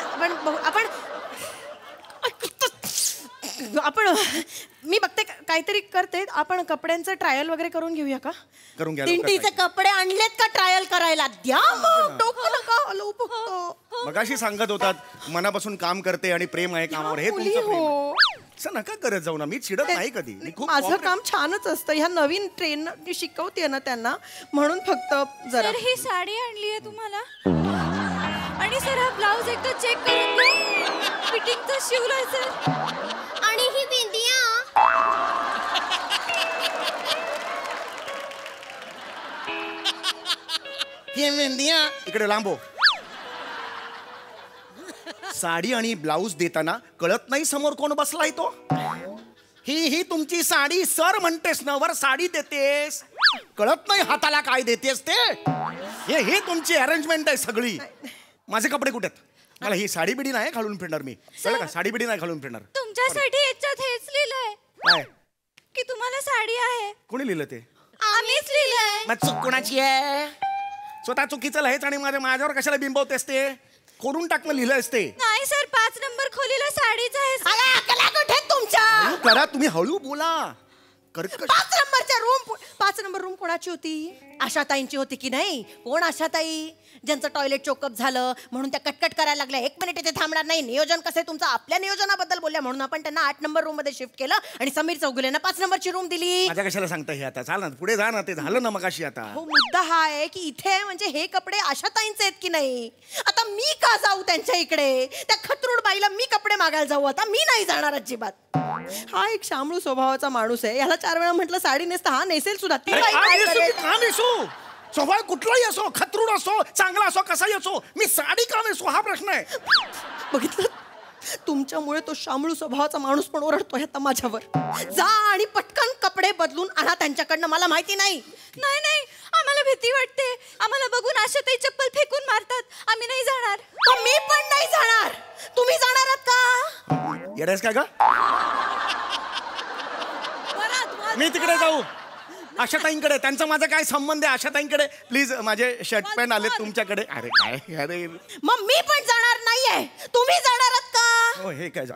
मी बघते काहीतरी करते. आपण कपड्यांचं ट्रायल वगैरे करून घेऊया का? करून घ्या. दिंडीचे कपडे आणलेत का ट्रायल करायला? द्या मग. टोकू नका. मगाशी सांगत होतात मनापासून काम करते आणि प्रेम आहे कामावर. हे तुमचं प्रेम असं नका करत जाऊ ना. मी चिडत नाही कधी. माझं काम छानच असतं. ह्या नवीन ट्रेन शिकवते ना त्यांना, म्हणून फक्त जरा. ही साडी आणली आहे तुम्हाला, आणि सर हा ब्लाउज एकदा चेक करून घ्या. फिटिंग तर शिवलाय सर. आणि ही बिंदिया. ही बिंदिया इकडे लांबो. साडी आणि ब्लाऊज देताना कळत नाही समोर कोण बसलाय तो. ही तुमची साडी सर म्हणतेस ना, वर साडी देतेस, कळत नाही हाताला काय देतेस ते. हे तुमची अरेंजमेंट आहे सगळी. माझे कपडे कुठे आहेत? मला ही साडी बिडी नाही घालून फिरणार मी. कळलं का? साडी बिडी नाही घालून फिरणार. तुमच्यासाठी याच्यात हेच लिहिलंय काय की तुम्हाला साडी आहे. कोणी लिहिलं ते? आम्हीच लिहिलंय. मग चूक कोणाची आहे? स्वतः चुकीचं लिहायचं आणि माझ्यावर कशाला बिंबवतेस? ते करून टाकणं लिहिलं असते. नाही सर, 5 नंबर खोलीला साडीच आहे. तुमच्या करा तुम्ही, हळू बोला. 5 नंबर रूम कोणाची होती? आशाताईंची होती की नाही? कोण आशाताई? ज्यांचं टॉयलेट चोकअप झालं म्हणून त्या कटकट करायला लागल्या. 1 मिनिट इथे थांबणार नाही. नियोजन कसं आहे तुमचं? आपल्या नियोजनाबद्दल बोलल्या म्हणून आपण त्यांना 8 नंबर रूम मध्ये शिफ्ट केलं आणि समीर चौगुलेंना 5 नंबरची रूम दिली. माझ्या कशाला सांगता हे? आता चाल ना, पुढे जा ना. ते झालं ना मगाशी. आता हो, मुद्दा हा आहे की इथे म्हणजे हे कपडे आशाताईंचे आहेत की नाही. आता मी का जाऊ त्यांच्या इकडे? त्या खतरूड बाईला मी कपडे मागायला जाऊ? आता मी नाही जाणार अजिबात. हा एक शामळू स्वभावाचा माणूस आहे. याला 4 वेळा म्हटलं साडी नेसता, हा नेसेल सुद्धा. स्वभाव कुठलाही असो, खतरूड असो, चांगला असो, कसाही असो, मी साडी का नेसू हा प्रश्न आहे. बघितलं, तुमच्यामुळे तो शामळू स्वभावाचा माणूस पण ओरडतोय आता माझ्यावर. जा आणि पटकन कपडे बदलून आणा त्यांच्याकडनं. मला माहिती नाही. नाही, आम्हाला भीती वाटते. आम्हाला बघून आशाताई चप्पल फेकून मारतात. आम्ही नाही जाणार. मी पण नाही जाणार. तुम्ही जाणार आहात का? येडेस काय का? मी तिकडे जाऊ आशाताईंकडे. त्यांचा माझा काय संबंध आहे आशाताईंकडे? प्लीज, माझे शर्ट पॅन्ट आले तुमच्याकडे. अरे काय? अरे मग मी पण जाणार नाहीये. तुम्ही जाणार आहात का? हो, हे काय?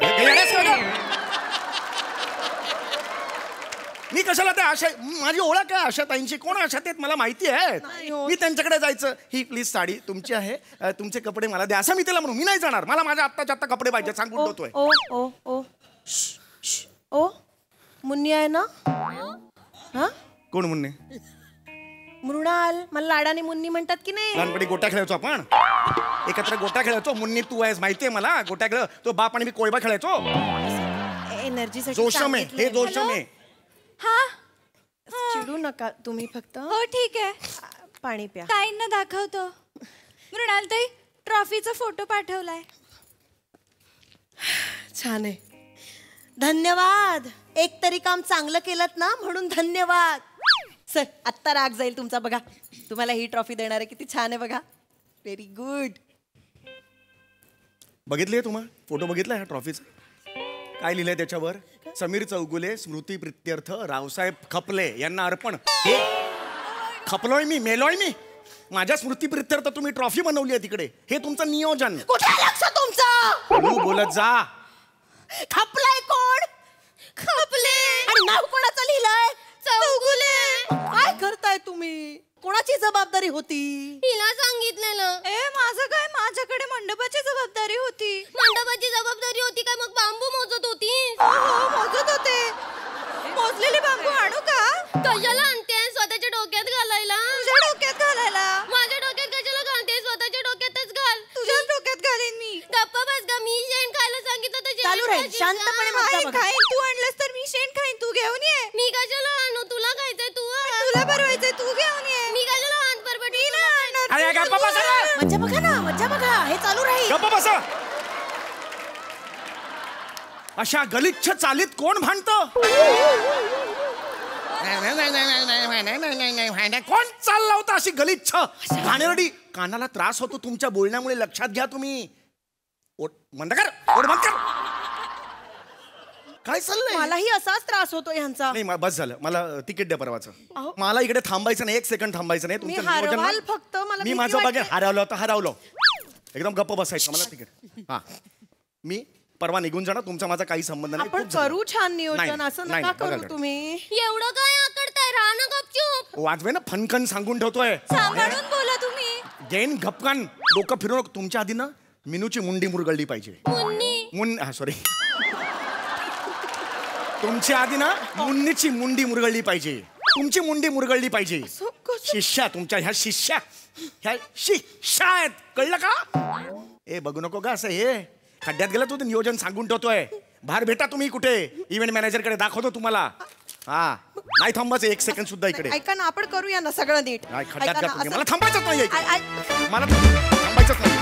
मी कशाला ते आशा? माझी ओळख आहे आशाताईंची. कोण आशात आहेत मला माहिती आहे. मी त्यांच्याकडे जायचं. ही प्लीज साडी तुमची आहे, तुमचे कपडे मला द्या असं मी तिला म्हणू. मी नाही जाणार. मला माझ्या आत्ताच्या आत्ता कपडे पाहिजे सांगून ठेवतोय. ओ मुन्नी आहे ना? हा, कोण मुन्नी? मृणाल. मला लाडाने मुन्नी म्हणतात की नाही? लहानपणी गोट्या खेळायचो आपण, एकत्र गोट्या खेळायचो. मुन्नी तू आहेस माहितीये मला. गोट्या खेळ तो बाप आणि मी कोयबा खेळायचो. एनर्जी जोशम आहे हे, जोशम आहे. हा, चिडू नका तुम्ही फक्त. हो ठीक आहे. पाणी प्या. ताईंना दाखवतो. मृणालताई ट्रॉफीचा फोटो पाठवलाय. छान आहे. धन्यवाद. एक तरी काम चांगलं केलं ना म्हणून धन्यवाद. सर आत्ता राग जाईल तुमचा. बघा तुम्हाला ही ट्रॉफी देणार आहे. किती छान आहे बघा. Very good. बघितली तुम्हाला फोटो बघितला ह्या ट्रॉफीचा? काय लिहिलंय त्याच्यावर? समीर चौगुले स्मृती प्रित्यर्थ रावसाहेब खपले यांना अर्पण. हे खपलोय मी, मेलोय मी. माझ्या स्मृती प्रित्यर्थ तुम्ही ट्रॉफी बनवली आहे तिकडे. हे तुमचं नियोजन. कुठे लक्ष तुमचं? हळू बोलत जा. खपलाय कोण? खपले. आणि नाव कोणाचं लिहिलंय? चौगुले. काय करताय तुम्ही? कोणाची जबाबदारी होती? तिला सांगितलेलं. माझं काय? माझ्याकडे मंडपाची जबाबदारी होती. मंडपाची जबाबदारी होती काय? मग बांबू मोजत होती? हो मोजत होते. मोजलेले बांबू आणू का? कशाला आणते? स्वतःच्या डोक्यात घालायला. तुझ्या डोक्यात घालायला? माझ्या डोक्यात कशाला घालते? स्वतःच्या डोक्यातच घाल. तुझ्याच डोक्यात घालीन मी. गप्पा बस ग. मी शेण खायला सांगितलं तर चालू राहील. शांतपणे मजा बघा. खाईन. तू आणलंस तर मी शेण खाईन. तू घेऊन ये. मी कशाला आणू? तुला खायचंय तू आण. तुला भरवायचंय तू घेऊन ये. मी कशाला हात बरबटी ना आणणार. अरे गप्पा बसा रे. मजा बघा ना. मजा बघा. हे चालू राहील. गप्पा बसा. अशा गलिच्छ चालीत कोण भांडतं? कोण चालला होता अशी गलिच्छ घाणेरडी? कानाला त्रास होतो तुमच्या बोलण्यामुळे. लक्षात घ्या तुम्ही. बंद कर. ओठ बंद कर. काय चाललंय? मलाही असाच त्रास होतो ह्यांचा. नाही बस झालं. मला तिकीट द्या परवाचं. मला इकडे थांबायचं नाही. 1 सेकंड थांबायचं नाही. तुमचं नियोजन हरवाल फक्त. मला मी भीती माझं वाटते. बघेन. हरवलं. एकदम गप्प बसायचं. मला तिकीट. हा मी परवा निघून जाणार. तुमचा माझा काही संबंध नाही. आपण खूप झालं. करू छान नियोजन. नाही, असं नाही, नका बघा करू जरा. तुम्ही. एवढं काय आकडताय? राहा ना गपचूप. वाजवे ना. फनकन सांगून ठेवतोय. सांभाळून बोला तुम्ही. गेन घपकान डोकं फिरवू नको. तुमच्या आधी ना मिनूची मुंडी मुरगळली पाहिजे. सॉरी. तुमच्या आधी ना मुन्नीची मुंडी मुरगळली पाहिजे. तुमची मुंडी मुरगळली पाहिजे. शिष्या तुमच्या ह्या शिष्या आहेत. कळलं का? ए बघू नको का असं. हे खड्ड्यात गेला तू. नियोजन सांगून ठेवतोय. बाहेर भेटा तुम्ही कुठे. इव्हेंट मॅनेजर कडे दाखवतो तुम्हाला. हा नाही थांबायचं 1 सेकंड सुद्धा इकडे. ऐका ना आपण करूया ना सगळं नीट. खड्ड्यात ऐका घ्या ना, तुम्ही. असं- मला थांबायचंच नाही इकडे. मला थांबायचंच नाही.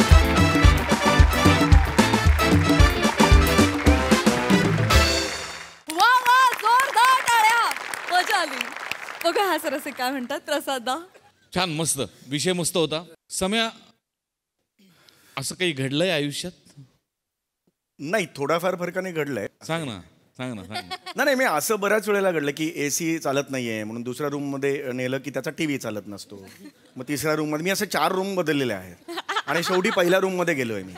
वा वा जोरदार टाळ्या. मजा आली. बघा हा सरसे काय म्हणतात. प्रसादा छान मस्त विषय मस्त होता. सम्या असं काही घडलंय आयुष्यात? नाही थोडाफार फरकाने घडलंय. सांग ना. नाही मी असं बऱ्याच वेळेला घडलं की AC चालत नाहीये म्हणून दुसऱ्या रूम मध्ये नेलं की त्याचा TV चालत नसतो. मग तिसऱ्या रूम मध्ये. मी असे 4 रूम बदललेले आहेत आणि शेवटी पहिल्या रूम मध्ये गेलोय मी.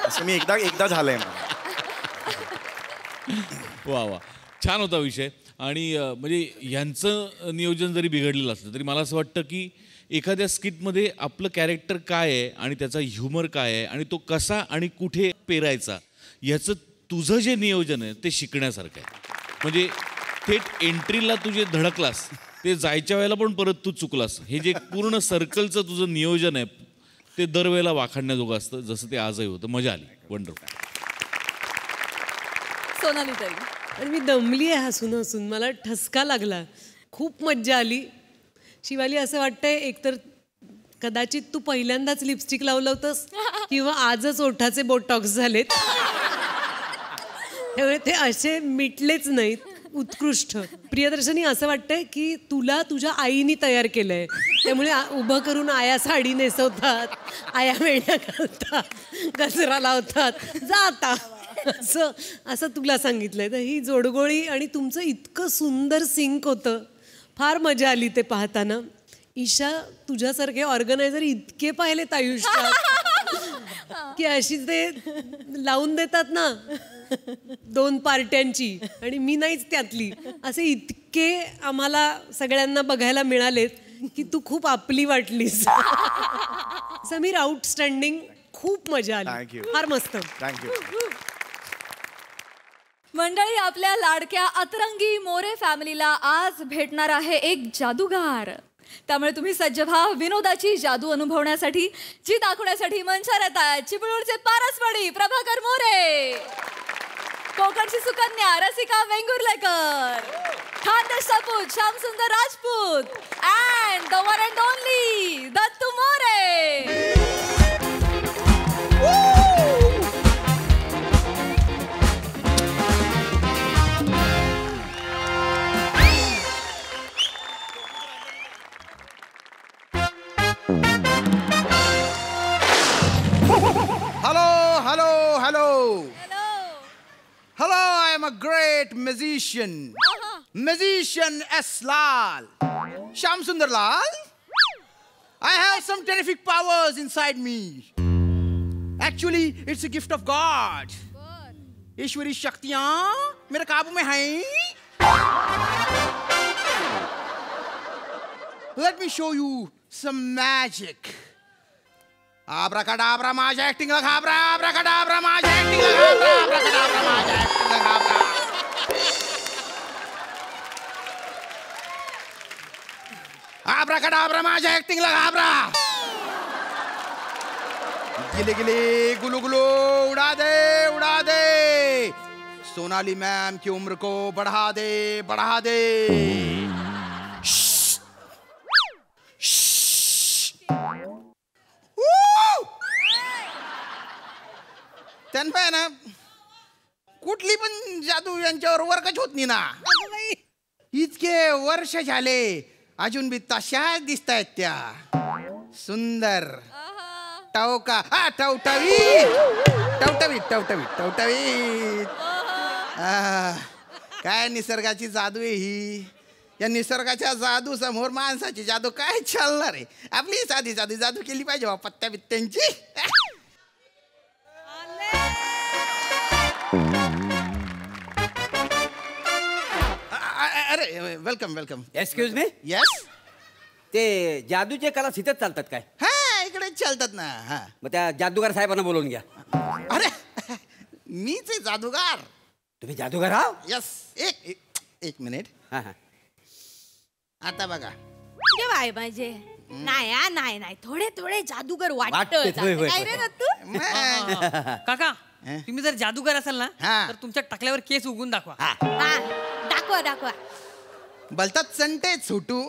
असं मी एकदा झालंय मला. वा छान होता विषय. आणि म्हणजे यांचं नियोजन जरी बिघडलेलं असलं तरी मला असं वाटतं की एखाद्या स्किटमध्ये आपलं कॅरेक्टर काय आहे आणि त्याचा ह्युमर काय आहे आणि तो कसा आणि कुठे पेरायचा ह्याचं तुझं जे नियोजन आहे ते शिकण्यासारखं आहे. म्हणजे थेट एंट्रीला तू जे धडकलास ते जायच्या वेळेला पण परत तू चुकलास. हे जे पूर्ण सर्कलचं तुझं नियोजन आहे ते दरवेळेला वाखाणण्याजोगं असतं. जसं ते आजही होतं. मजा आली. वंडरफुल. सोनाली ताई. आणि मी दमली आहे हसून. मला ठसका लागला. खूप मज्जा आली. शिवाली असं वाटतंय एकतर कदाचित तू पहिल्यांदाच लिपस्टिक लावलं होतंस किंवा आजच ओठाचे बोटॉक्स झालेत. त्यामुळे ते असे मिटलेच नाहीत. उत्कृष्ट. प्रियदर्शनी असं वाटतंय की तुला तुझ्या आईनी तयार केलंय. त्यामुळे उभं करून आया साडी नेसवतात, आया वेण्या घालतात, गजरा लावतात, जाता असं तुला सांगितलंय. तर ही जोडगोळी आणि तुमचं इतकं सुंदर सिंक होतं. फार मजा आली ते पाहताना. ईशा तुझ्यासारखे ऑर्गनायझर इतके पाहिलेत आयुष्यात की अशी ते लावून देतात ना 2 पार्ट्यांची आणि मी नाहीच त्यातली. असे इतके आम्हाला सगळ्यांना बघायला मिळालेत की तू खूप आपली वाटलीस. समीर आउटस्टँडिंग. खूप मजा आली. फार मस्त. थँक्यू. मंडळी आपल्या लाडक्या अतरंगी मोरे फॅमिलीला आज भेटणार आहे एक जादूगार. त्यामुळे तुम्ही सज्ज व्हा विनोदाची जादू अनुभवण्यासाठी. जी दाखवण्यासाठी मंचावर येत आहेत चिपळूणचे पारसवाडी प्रभाकर मोरे, कोकण इकडची सुकन्या रसिका वेंगुर्लेकर, खानदेश सपूत Shyamsundar Rajput and the one and only Dattu More. Hello, I am a great musician. Musician S. Lal. Shyam Sundar Lal. I have some terrific powers inside me. Actually, it's a gift of God. ईश्वरी शक्तियां मेरे काबू में हैं. Let me show you some magic. Abracadabra, माझ्या acting ला घाबरा. Abracadabra, माझ्या acting ला घाबरा. Abracadabra, माझ्या acting ला घाबरा. Abracadabra, माझ्या acting ला घाबरा. गिले गिले गुलू गुलू उड़ा दे उड़ा दे. सोनाली मैम की उम्र को बढ़ा दे बढ़ा दे. त्यांना ना कुठली पण जादू यांच्यावर वर्कच होत नाही ना. इतके वर्ष झाले अजून बी तशाच दिसतायत त्या. सुंदर टवका टवटवीत टवटवीत टवटवीत टवटवीत. काय निसर्गाची जादू आहे ही. या निसर्गाच्या जादू समोर माणसाची जादू काय चालणार आहे. आपली साधी साधी जादू केली पाहिजे बा पत्त्या बित्त्यांची. अरे welcome welcome. Excuse me. Yes. ते जादूचे कला इथेच चालतात काय. हा इकडे चालतात ना. हा मग त्या जादूगार साहेबांना बोलवून घ्या. अरे मीच आहे जादूगार. तुम्ही जादूगार आहो. यस. एक मिनिट. हा हा आता बघा. वाय माझे नाही नाही थोडे थोडे जादूगर वाटतंय. होय, होय, काय रे दत्तू. काका तुम्ही जर जादूगार असाल ना तर तुमच्या टाकल्यावर केस उगून दाखवा. दाखवा दाखवा. बोलतात संटे छोटू.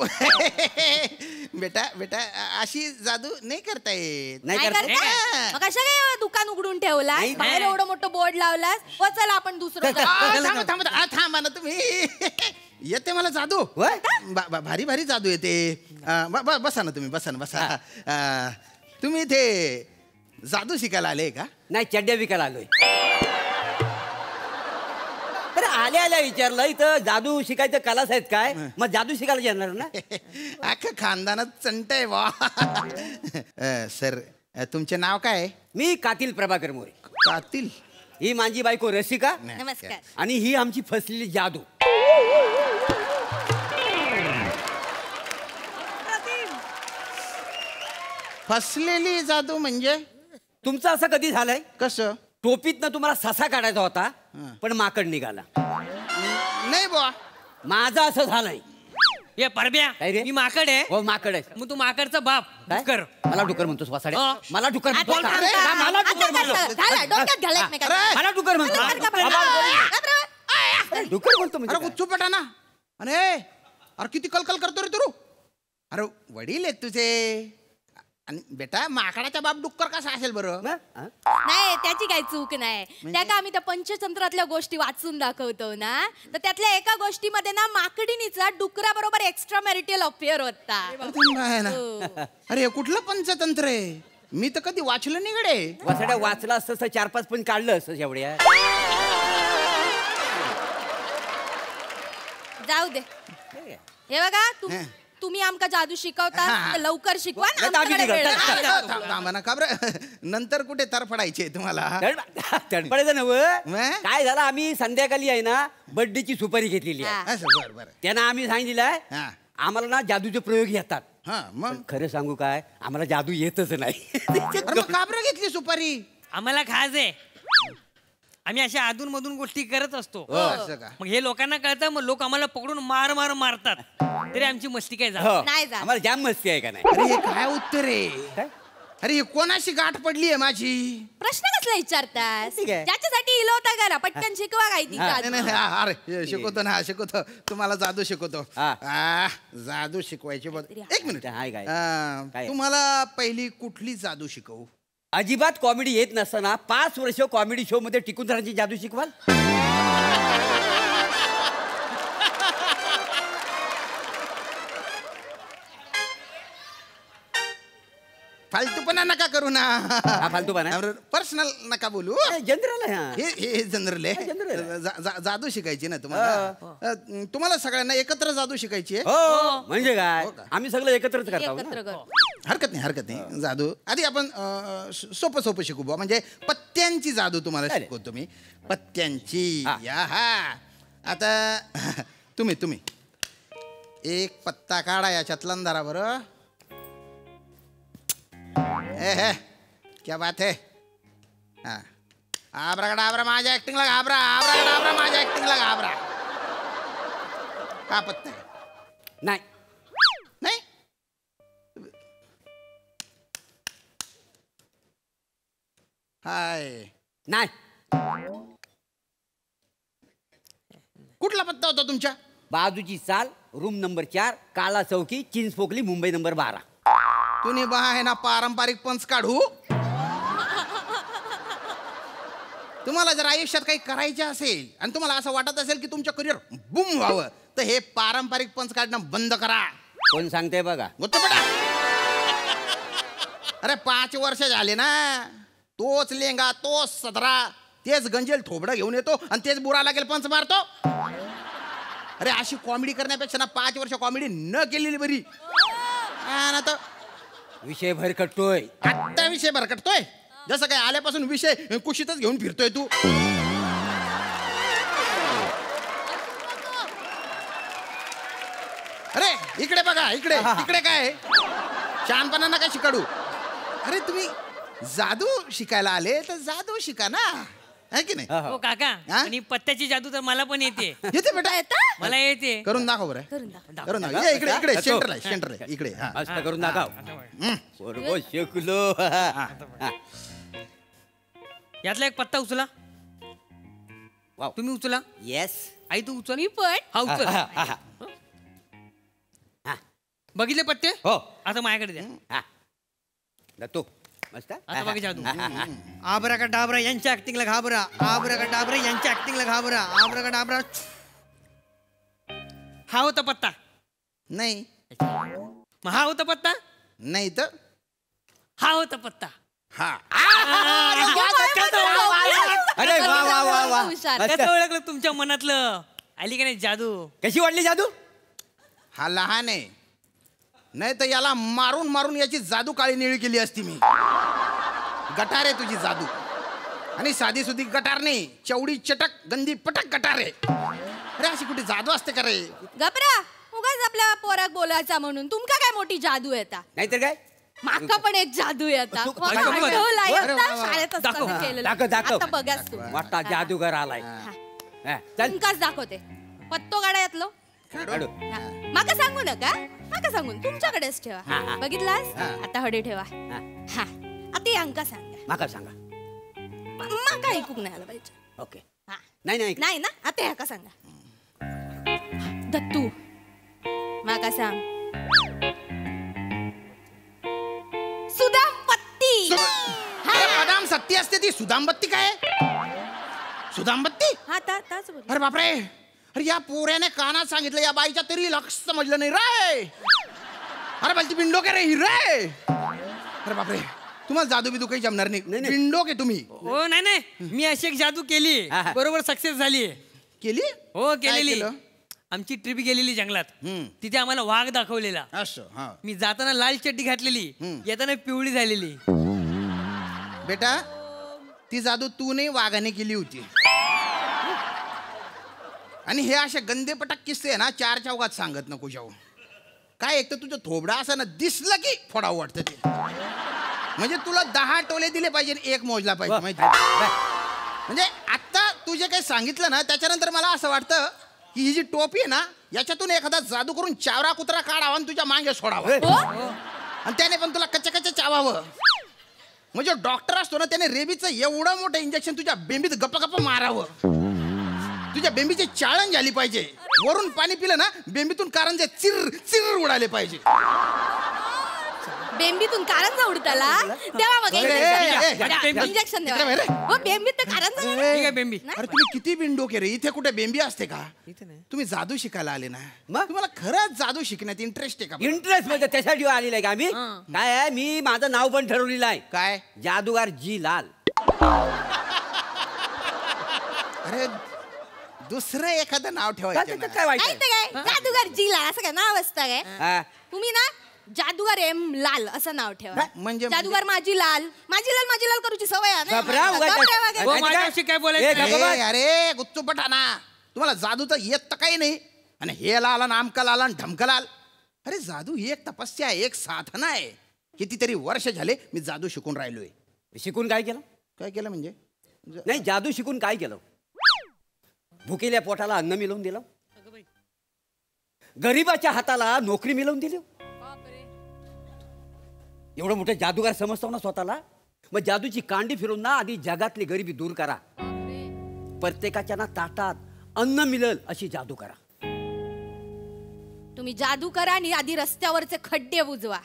बेटा बेटा अशी जादू नाही करता येत. नाही काय करता. करता? मग कशा काय दुकान उघडून ठेवला बाहेर एवढं मोठं बोर्ड लावलास. व चला आपण दुसरं जादू. थांबा ना तुम्ही. येते मला जादू. भारी भारी जादू येते. बसा ना तुम्ही. बसा ना बसा. तुम्ही इथे जादू शिकायला आले का. नाही चड्ड्या विकायला आलोय. अरे आल्या आल्या विचारलं इथं जादू शिकायचं कलास आहेत काय. मग जादू शिकायला येणार ना. अख्खं खानदानात चंट आहे वा. सर तुमचे नाव काय. मी कातील प्रभाकर मोरे. कातील. ही माझी बायको रसिका. नमस्कार. आणि ही आमची फसलेली जादू. फसलेली जादू म्हणजे. तुमचं असं कधी झालंय. कसं. टोपीतनं तुम्हाला ससा काढायचा होता पण माकड निघाला. नाही बुवा. माझं असं झालंय. ये परब्या मी माकड आहे. हो माकड आहे. मग तू माकडचा बाप कर. मला डुकर म्हणतोस वासाड्या. मला डुकर म्हणतो. डोक्यात घाला एकमेकांना. मला डुकर म्हणतो. डुकर म्हणतो अरे गुच्चूपटा ना. अरे किती कलकल करतो रे तू. अरे वडील आहेत तुझे. आणि बेटा माकडाचा बाप डुक्कर कसा असेल बरं. नाही त्याची काही चूक नाही. त्या का आम्ही त्या पंचतंत्रातल्या गोष्टी वाचून दाखवतो ना तर त्यातल्या एका गोष्टीमध्ये ना माकडिणीचा डुकरा बरोबर एक्स्ट्रा मॅरिटल अफेअर होता. अरे कुठलं पंचतंत्र आहे. मी तर कधी वाचलं नाही गडे. वासाड्या वाचला असतं 4-5 पण काढलं असतं एवढ्या. जाऊ दे. हे बघा तुम्ही आमका जादू शिकवता लवकर शिकवा ना. का बरं नंतर कुठे तरफडायचे तुम्हाला. तडपडायचं नव्हतं. काय झालं आम्ही संध्याकाळी आहे ना बर्थडेची सुपारी घेतलेली आहे. त्यांना आम्ही सांगितलंय आम्हाला ना जादूचे प्रयोग येतात. मग खरं सांगू काय आम्हाला जादू येतच नाही. का बरं घेतली सुपारी. आम्हाला खायचंय. आम्ही अशा अधून मधून गोष्टी करत असतो. मग हे लोकांना कळतं मग लोक आम्हाला पकडून मार मार मारतात. तरी आमची मस्ती काय झाली आम्हाला जाम मस्ती आहे का नाही. हे काय उत्तर आहे. अरे ही कोणाशी गाठ पडली आहे माझी? प्रश्न कसला विचारतास? ठीक आहे. ज्याच्यासाठी इलो होता करा पटकन शिकवा काय ती नाही, नाही, अरे शिकवतो ना शिकवतो तुम्हाला जादू शिकवतो. जादू शिकवायची एक मिनिट. काय? तुम्हाला पहिली कुठली जादू शिकवू? अजिबात कॉमेडी येत नसताना 5 वर्ष कॉमेडी शो मध्ये टिकून राहण्याची जादू शिकवाल? फालतूपणा नका करू ना. फालतूपणा पर्सनल नका बोलू. जनरल आहे. हे जनरल आहे. जादू शिकायची ना तुम्हाला. तुम्हाला सगळ्यांना एकत्र जादू शिकायची आहे. हो म्हणजे काय आम्ही सगळं एकत्रच करतो. हरकत नाही जादू. आधी आपण सोपं शिकू बुवा. म्हणजे पत्त्यांची जादू तुम्हाला शिकवतो मी. पत्त्यांची. आता तुम्ही एक पत्ता काढा याच्यातला अंधारा. बरं क्या बात है. आबरा माझ्या ऍक्टिंगला घाबरा. आबरा माझ्या ऍक्टिंगला घाबरा. का पत्ता आहे? नाही नाही हाय नाही. कुठला पत्ता होता तुमच्या? बाजूची चाल, रूम नंबर 4, काला चौकी, चिंच पोकली, मुंबई नंबर 12. तुम्ही बा आहे ना पारंपरिक पंच काढू. तुम्हाला जर आयुष्यात काही करायचे असेल आणि तुम्हाला असं वाटत असेल की तुमचं करिअर बूम व्हावं तर हे पारंपरिक पंच काढणं बंद करा. कोण सांगते बघा. अरे 5 वर्ष झाले ना. तोच लेंगा, तोच सदरा, तेच गंजेल थोबडं घेऊन येतो आणि तेच बुरा लागेल पंच मारतो. अरे अशी कॉमेडी करण्यापेक्षा ना 5 वर्ष कॉमेडी न केलेली बरी. ना तर विषय भरकटतोय. आता विषय भरकटतोय. जसं काय आल्यापासून विषय कुशीतच घेऊन फिरतोय तू. अरे इकडे बघा. इकडे काय शहाणपणा नका शिकाडू. अरे तुम्ही जादू शिकायला आले तर जादू शिका ना. आहे की नाही? हो काका. आणि पत्त्याची जादू तर मला पण येते. येते बेटा. मला येते. करून दाखव बरं. करून दाखव. इकडे सेंटर आहे इकडे. मस्त करून दाखव. बरोबर शिकलो. यातला एक पत्ता उचला. तुम्ही उचला. येस. आई तू उचल. मी पण. हा उचल. बघितले पत्ते? हो. आता माझ्याकडे द्या. तो मस्त. आता बघा जादू. आबरा का डाबरा यांच्या ऍक्टिंगला घाबरा. आबरा का डाबरा यांच्या ऍक्टिंगला घाबरा. आबरा का डाबरा. हा होता पत्ता? नाही. मग हा होता पत्ता? नाही तर हा होता पत्ता. हा. अरे वा वा वा वा. कसं ओळखलं तुमच्या मनातलं? आली का नाही जादू? कशी वाटली जादू? हा लहान आहे. नाही तर याला मारून मारून याची जादू काळी निळी केली असती मी. गटार आहे तुझी जादू. आणि साधी सुधी गटार नाही. चवडी चटक गंदी पटक गटार आहे. अरे अशी कुठे जादू असते का रे? गपरा उगाच आपल्या पोराक बोलायचा म्हणून तुमका काय मोठी जादू येता? नाहीतर काय माका पण एक जादू येता. शाळेत असताना केलेलं. आता बघाच तू. मोठा जादूगार आलाय. तुमकाच दाखवते. पत्तो गाडा यातलो माका सांगू नका. माका सांगून तुमच्याकडेच ठेवा. बघितलास? आता हडी ठेवा. हा आता यांका सांगा. माका सांगा. माका ऐकूक नाही आलं पाहिजे. ओके. नाही नाही ना. आता ह्याका सांगा. दत्तू माका सांग. सुदामबत्ती. बदाम सत्ती असते ती. सुदामबत्ती काय? सुदामबत्ती? हा ताच बोल. अरे बापरे. अरे या पोऱ्याने कानात सांगितलं. या बाईच्या तरी लक्ष समजलं नाही रे. अरे बाई ती बिंडो के रे ही रे. अरे बापरे. तुम्हाला जादू बिदू काही जमणार नाही. बिंडो के तुम्ही. हो नाही मी अशी एक जादू केली. बरोबर सक्सेस झाली. केली? हो केलेली. आमची ट्रिप गेलेली जंगलात. तिथे आम्हाला वाघ दाखवलेला. मी जाताना लाल चड्डी घातलेली. येताना पिवळी झालेली. बेटा ती जादू तू नाही वाघाने केली होती. आणि हे असे गंदेपटक किस्से ना 4 चौघात सांगत नको जाऊ. काय एक तर तुझं थोबडा असं ना दिसलं की फोडावं वाटतं ते. म्हणजे तुला 10 टोले दिले पाहिजे 1 मोजला पाहिजे माहिती. म्हणजे आता तू जे काही सांगितलं ना त्याच्यानंतर मला असं वाटतं की ही जी टोपी आहे ना याच्यातून एखादा जादू करून चावरा कुत्रा काढावा आणि तुझ्या मागे सोडावा. आणि त्याने पण तुला कच्चे चावावं. म्हणजे डॉक्टर असतो ना त्याने रेबीचं एवढं मोठं इंजेक्शन तुझ्या बेंबीत गप्पा गप्पा मारावं. तुझ्या बेंबीची चाळण झाली पाहिजे. वरून पाणी पिलं ना बेंबीतून कारंजे चिर चिर उडाले पाहिजे. बेंबीतून कारंजा उडताला तेव्हा मग इंजेक्शन द्यावा. बेंबीत तर कारंजा बेंबी. अरे तुम्ही किती बिनडोके रे. इथे कुठे बेंबी असते का? तुम्ही जादू शिकायला आले ना. मग तुम्हाला खरंच जादू शिकण्यात इंटरेस्ट आहे का? इंटरेस्ट म्हणजे त्यासाठी आलेला आहे का आम्ही? काय आहे मी माझं नाव पण ठरवलेलं आहे. काय? जादूगार जी लाल. अरे दुसरं एखादं नाव ठेवायचं. काय वाईट काय जादूगार जी लाल असं काय नाव असतं काय? तुम्ही ना जादूगार एम लाल असं नाव ठेवा. म्हणजे जादूगार माझी लाल करूची सवय आहे ना. काय बोलायचं? अरे गुच्चू पठाणा तुम्हाला जादू तर येत तर काही नाही. आणि हे लाल आणि आमका लाल आणि ढमका लाल. अरे जादू ही एक तपस्या आहे, एक साधना आहे. कितीतरी वर्ष झाले मी जादू शिकून राहिलोय. शिकून काय केलं? काय केलं म्हणजे? नाही जादू शिकून काय केलं? भुकेल्या पोटाला अन्न मिळवून दिलं, गरीबाच्या हाताला नोकरी मिळवून दिली. एवढं मोठं जादूगार समजतो ना स्वतःला. मग जादूची कांडी फिरून ना आधी जगातली गरिबी दूर करा. प्रत्येकाच्या ना ताटात अन्न मिळेल अशी जादू करा. तुम्ही जादू करा आणि आधी रस्त्यावरचे खड्डे बुजवा.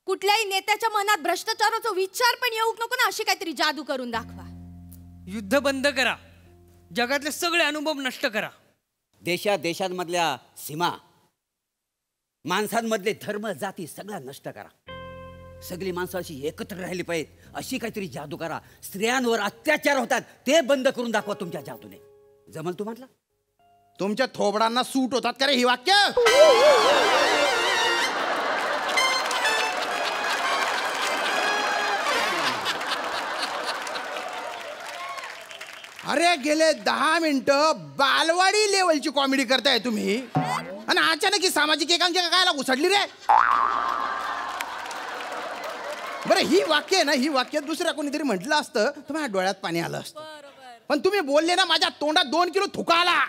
कुठल्याही नेत्याच्या मनात भ्रष्टाचाराचा विचार पण येऊ नको ना अशी काहीतरी जादू करून दाखवा. युद्ध बंद करा, जगातले सगळे अनुभव नष्ट करा. देशांमधल्या सीमा, माणसांमधले धर्म जाती सगळ्या नष्ट करा. सगळी माणसं अशी एकत्र राहिली पाहिजेत अशी काहीतरी जादू करा. स्त्रियांवर अत्याचार होतात ते बंद करून दाखवा तुमच्या जादूने. जमल तुम्हाला? तुमच्या थोबडांना सूट होतात का रे ही वाक्य? अरे गेले 10 मिनिटं बालवाडी लेवलची कॉमेडी करताय तुम्ही आणि अचानक ही सामाजिक एकांकिका कायला घुसडली रे? बरं ही वाक्य आहे ना, ही वाक्य दुसऱ्या कोणीतरी म्हटलं असतं तर माझ्या डोळ्यात पाणी आलं असतं. पण तुम्ही बोलले ना माझ्या तोंडात 2 किलो थुका आला.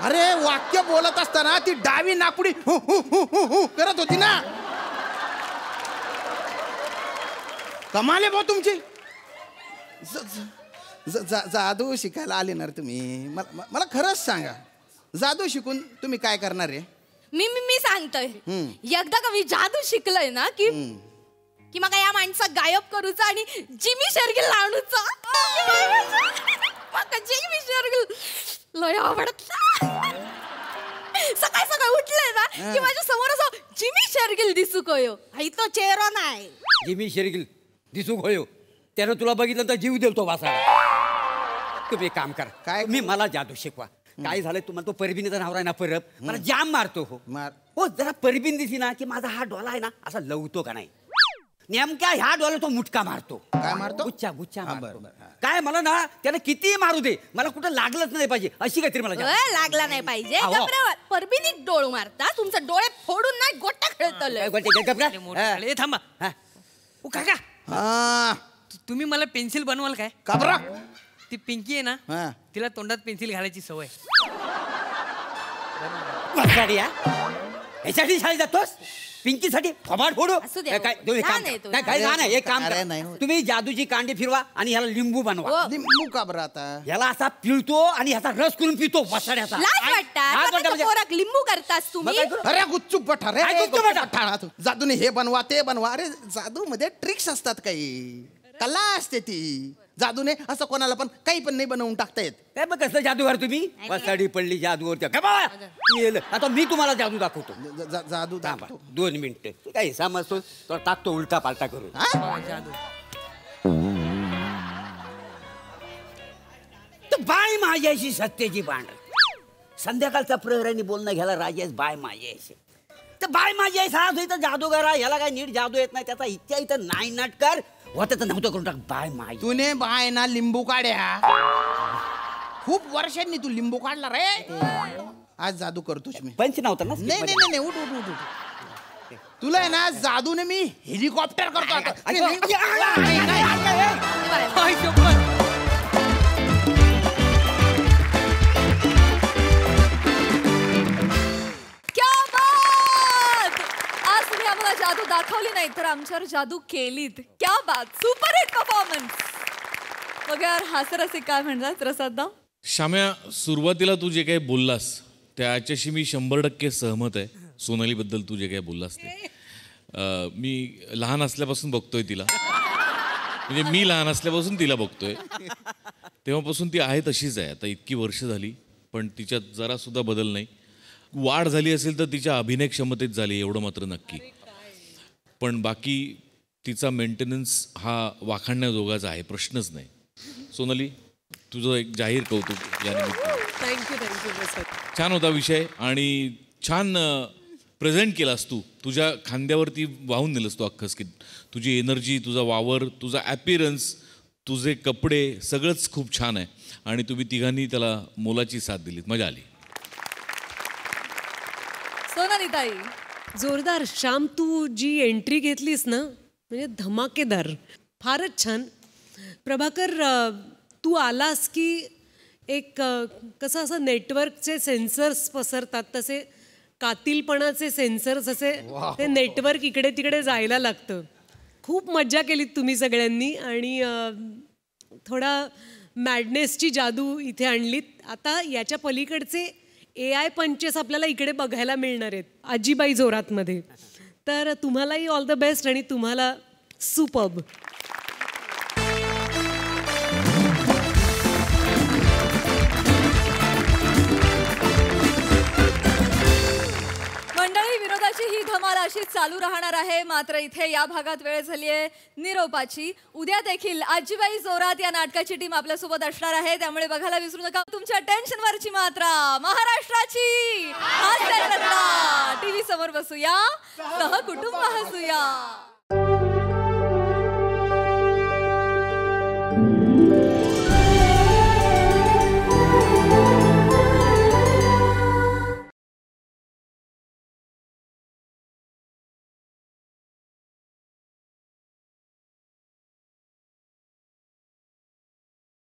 अरे वाक्य बोलत असताना ती डावी नाकपुडी करत होती ना. कमाल आहे भाऊ तुमची. जादू शिकायला आले ना तुम्ही. मला खरंच सांगा जादू शिकून तुम्ही काय करणार आहे? मी सांगतोय एकदा का मी जादू शिकलोय ना की मग या माणसा गायब करूचा आणि जिमी शेरगिल लावणूचा. जिमी शेरगिल लय आवडत. सकाळी सकाळी उठलंय ना की माझ्या समोर असं जिमी शेरगिल दिसू कोयो. आई तो चेहरा नाही. जिमी शेरगिल दिसू होयो त्यानं तुला बघितलं तर जीव देतो वासाला. तुम्ही एक काम करा, काय मी मला जादू शिकवा. काय झालंय तुम्हाला तो परबिनीचा नाव आहे ना परब मला जाम मारतो. हो जरा परबीन दिसली ना की माझा हा डोला आहे ना असा लवतो का नाही. नेमक्या ह्या डोला तो मुटका मारतो. काय मारतो? गुच्चा गुच्चा मारतो. काय मला ना त्याला किती मारू दे मला कुठं लागलंच नाही पाहिजे अशी काहीतरी मला लागला नाही पाहिजे. परबिनी डोळ मारता तुमचा डोळे फोडून नाही गोटा खेळतलं. थांबा काका, तुम्ही मला पेन्सिल बनवाल काय? का बरं? ती पिंकी आहे ना तिला तोंडात पेन्सिल घालायची सवय. यासाठी शाळेत जातोस? पिंकीसाठी फबाड फोडू? एक काम तुम्ही जादूची कांडी फिरवा आणि ह्याला लिंबू बनवा. लिंबू का बरं आता? ह्याला असा पिळतो आणि ह्याचा रस करून पितो वसाड्याचा. लिंबू करतास तुम्ही? अरे गुच्चू पठार जादूने हे बनवा ते बनवा. अरे जादू मध्ये ट्रिक्स असतात, काही कला असते ती. जादूने असं कोणाला पण काही पण नाही बनवून टाकता येत. काय बघ कसं जादूगार तुम्ही. वसाडी पडली जादूवर. आता मी तुम्हाला जादू दाखवतो. जादू दाखवतो 2 मिनिटं. काही समजतो तो टाकतो उलटा पालटा करून. तर बाय माझ्याशी सत्तेची भांड. संध्याकाळचा प्रहरांनी बोलणं घ्यायला राजेश बाय माझ्याशी. तर बाय माझ्याशी हा इथं जादूगार ह्याला काय नीट जादू येत नाही त्याचा इच्छा इथं नाही नाटकर होत तर नव्हतं करून टाक बाय माय. तुने बाय ना लिंबू काढ्या. खूप वर्षांनी तू लिंबू काढला रे. आज जादू करतोस मी. पंच नव्हता ना. नाही नाही नाही उठ उठ उठ. तुला आहे ना जादूने मी हेलिकॉप्टर करतो. क्या दाखवली नाही तर आमच्यावर जादू केलीत. क्या बात, सुपर हिट परफॉर्मन्स. बघा हास्यरसिक काय म्हणतात प्रसाद. श्याम्या, सुरुवातीला तू जे काही बोललास त्याच्याशी मी 100% सहमत आहे. सोनालीबद्दल तू जे काही बोललास ते मी लहान असल्यापासून बघतोय तिला, म्हणजे मी लहान असल्यापासून तिला बघतोय, तेव्हापासून ती आहे तशीच आहे. आता इतकी वर्ष झाली पण तिच्यात जरा सुद्धा बदल नाही. वाढ झाली असेल तर तिच्या अभिनय क्षमतेत झाली एवढं मात्र नक्की. पण बाकी तिचा मेंटेनन्स हा वाखाणण्याजोगाचा आहे, प्रश्नच नाही. सोनाली, तुझं एक जाहीर कौतुक या निमित्तानं. थँक्यू. छान होता विषय आणि छान प्रेझेंट केलास तू. तुझ्या खांद्यावरती वाहून नेलंस तू अख्खं स्किट. तुझी एनर्जी, तुझा वावर, तुझा ॲपिरन्स, तुझे कपडे सगळंच खूप छान आहे आणि तुम्ही तिघांनी त्याला मोलाची साथ दिलीत. मजा आली. सोनाली ताई, जोरदार. श्याम, तू जी एंट्री घेतलीस ना, म्हणजे धमाकेदार, फारच छान. प्रभाकर, तू आलास की एक कसं असं नेटवर्कचे सेन्सर्स पसरतात तसे कातिलपणाचे सेन्सर्स असे ते नेटवर्क इकडे तिकडे जायला लागतं. खूप मज्जा केलीत तुम्ही सगळ्यांनी आणि थोडा मॅडनेसची जादू इथे आणलीत. आता याच्या पलीकडचे AI पंचेस आपल्याला इकडे बघायला मिळणार आहेत आजीबाई जोरातमध्ये. तर तुम्हालाही ऑल द बेस्ट आणि तुम्हाला सुपर्ब. मंडळी, विनोदाची ही धमाल अशीच चालू राहणार आहे. मात्र इथे या भागात वेळ झाली आहे निरोपाची. उद्या देखील आजीबाई जोरात या नाटकाची टीम आपल्यासोबत असणार आहे, त्यामुळे बघायला विसरू नका. तुमच्या टेन्शनवरची मात्रा महाराष्ट्राची हास्यरत्ना. टीव्ही समोर बसूया, सहकुटुंब हसूया.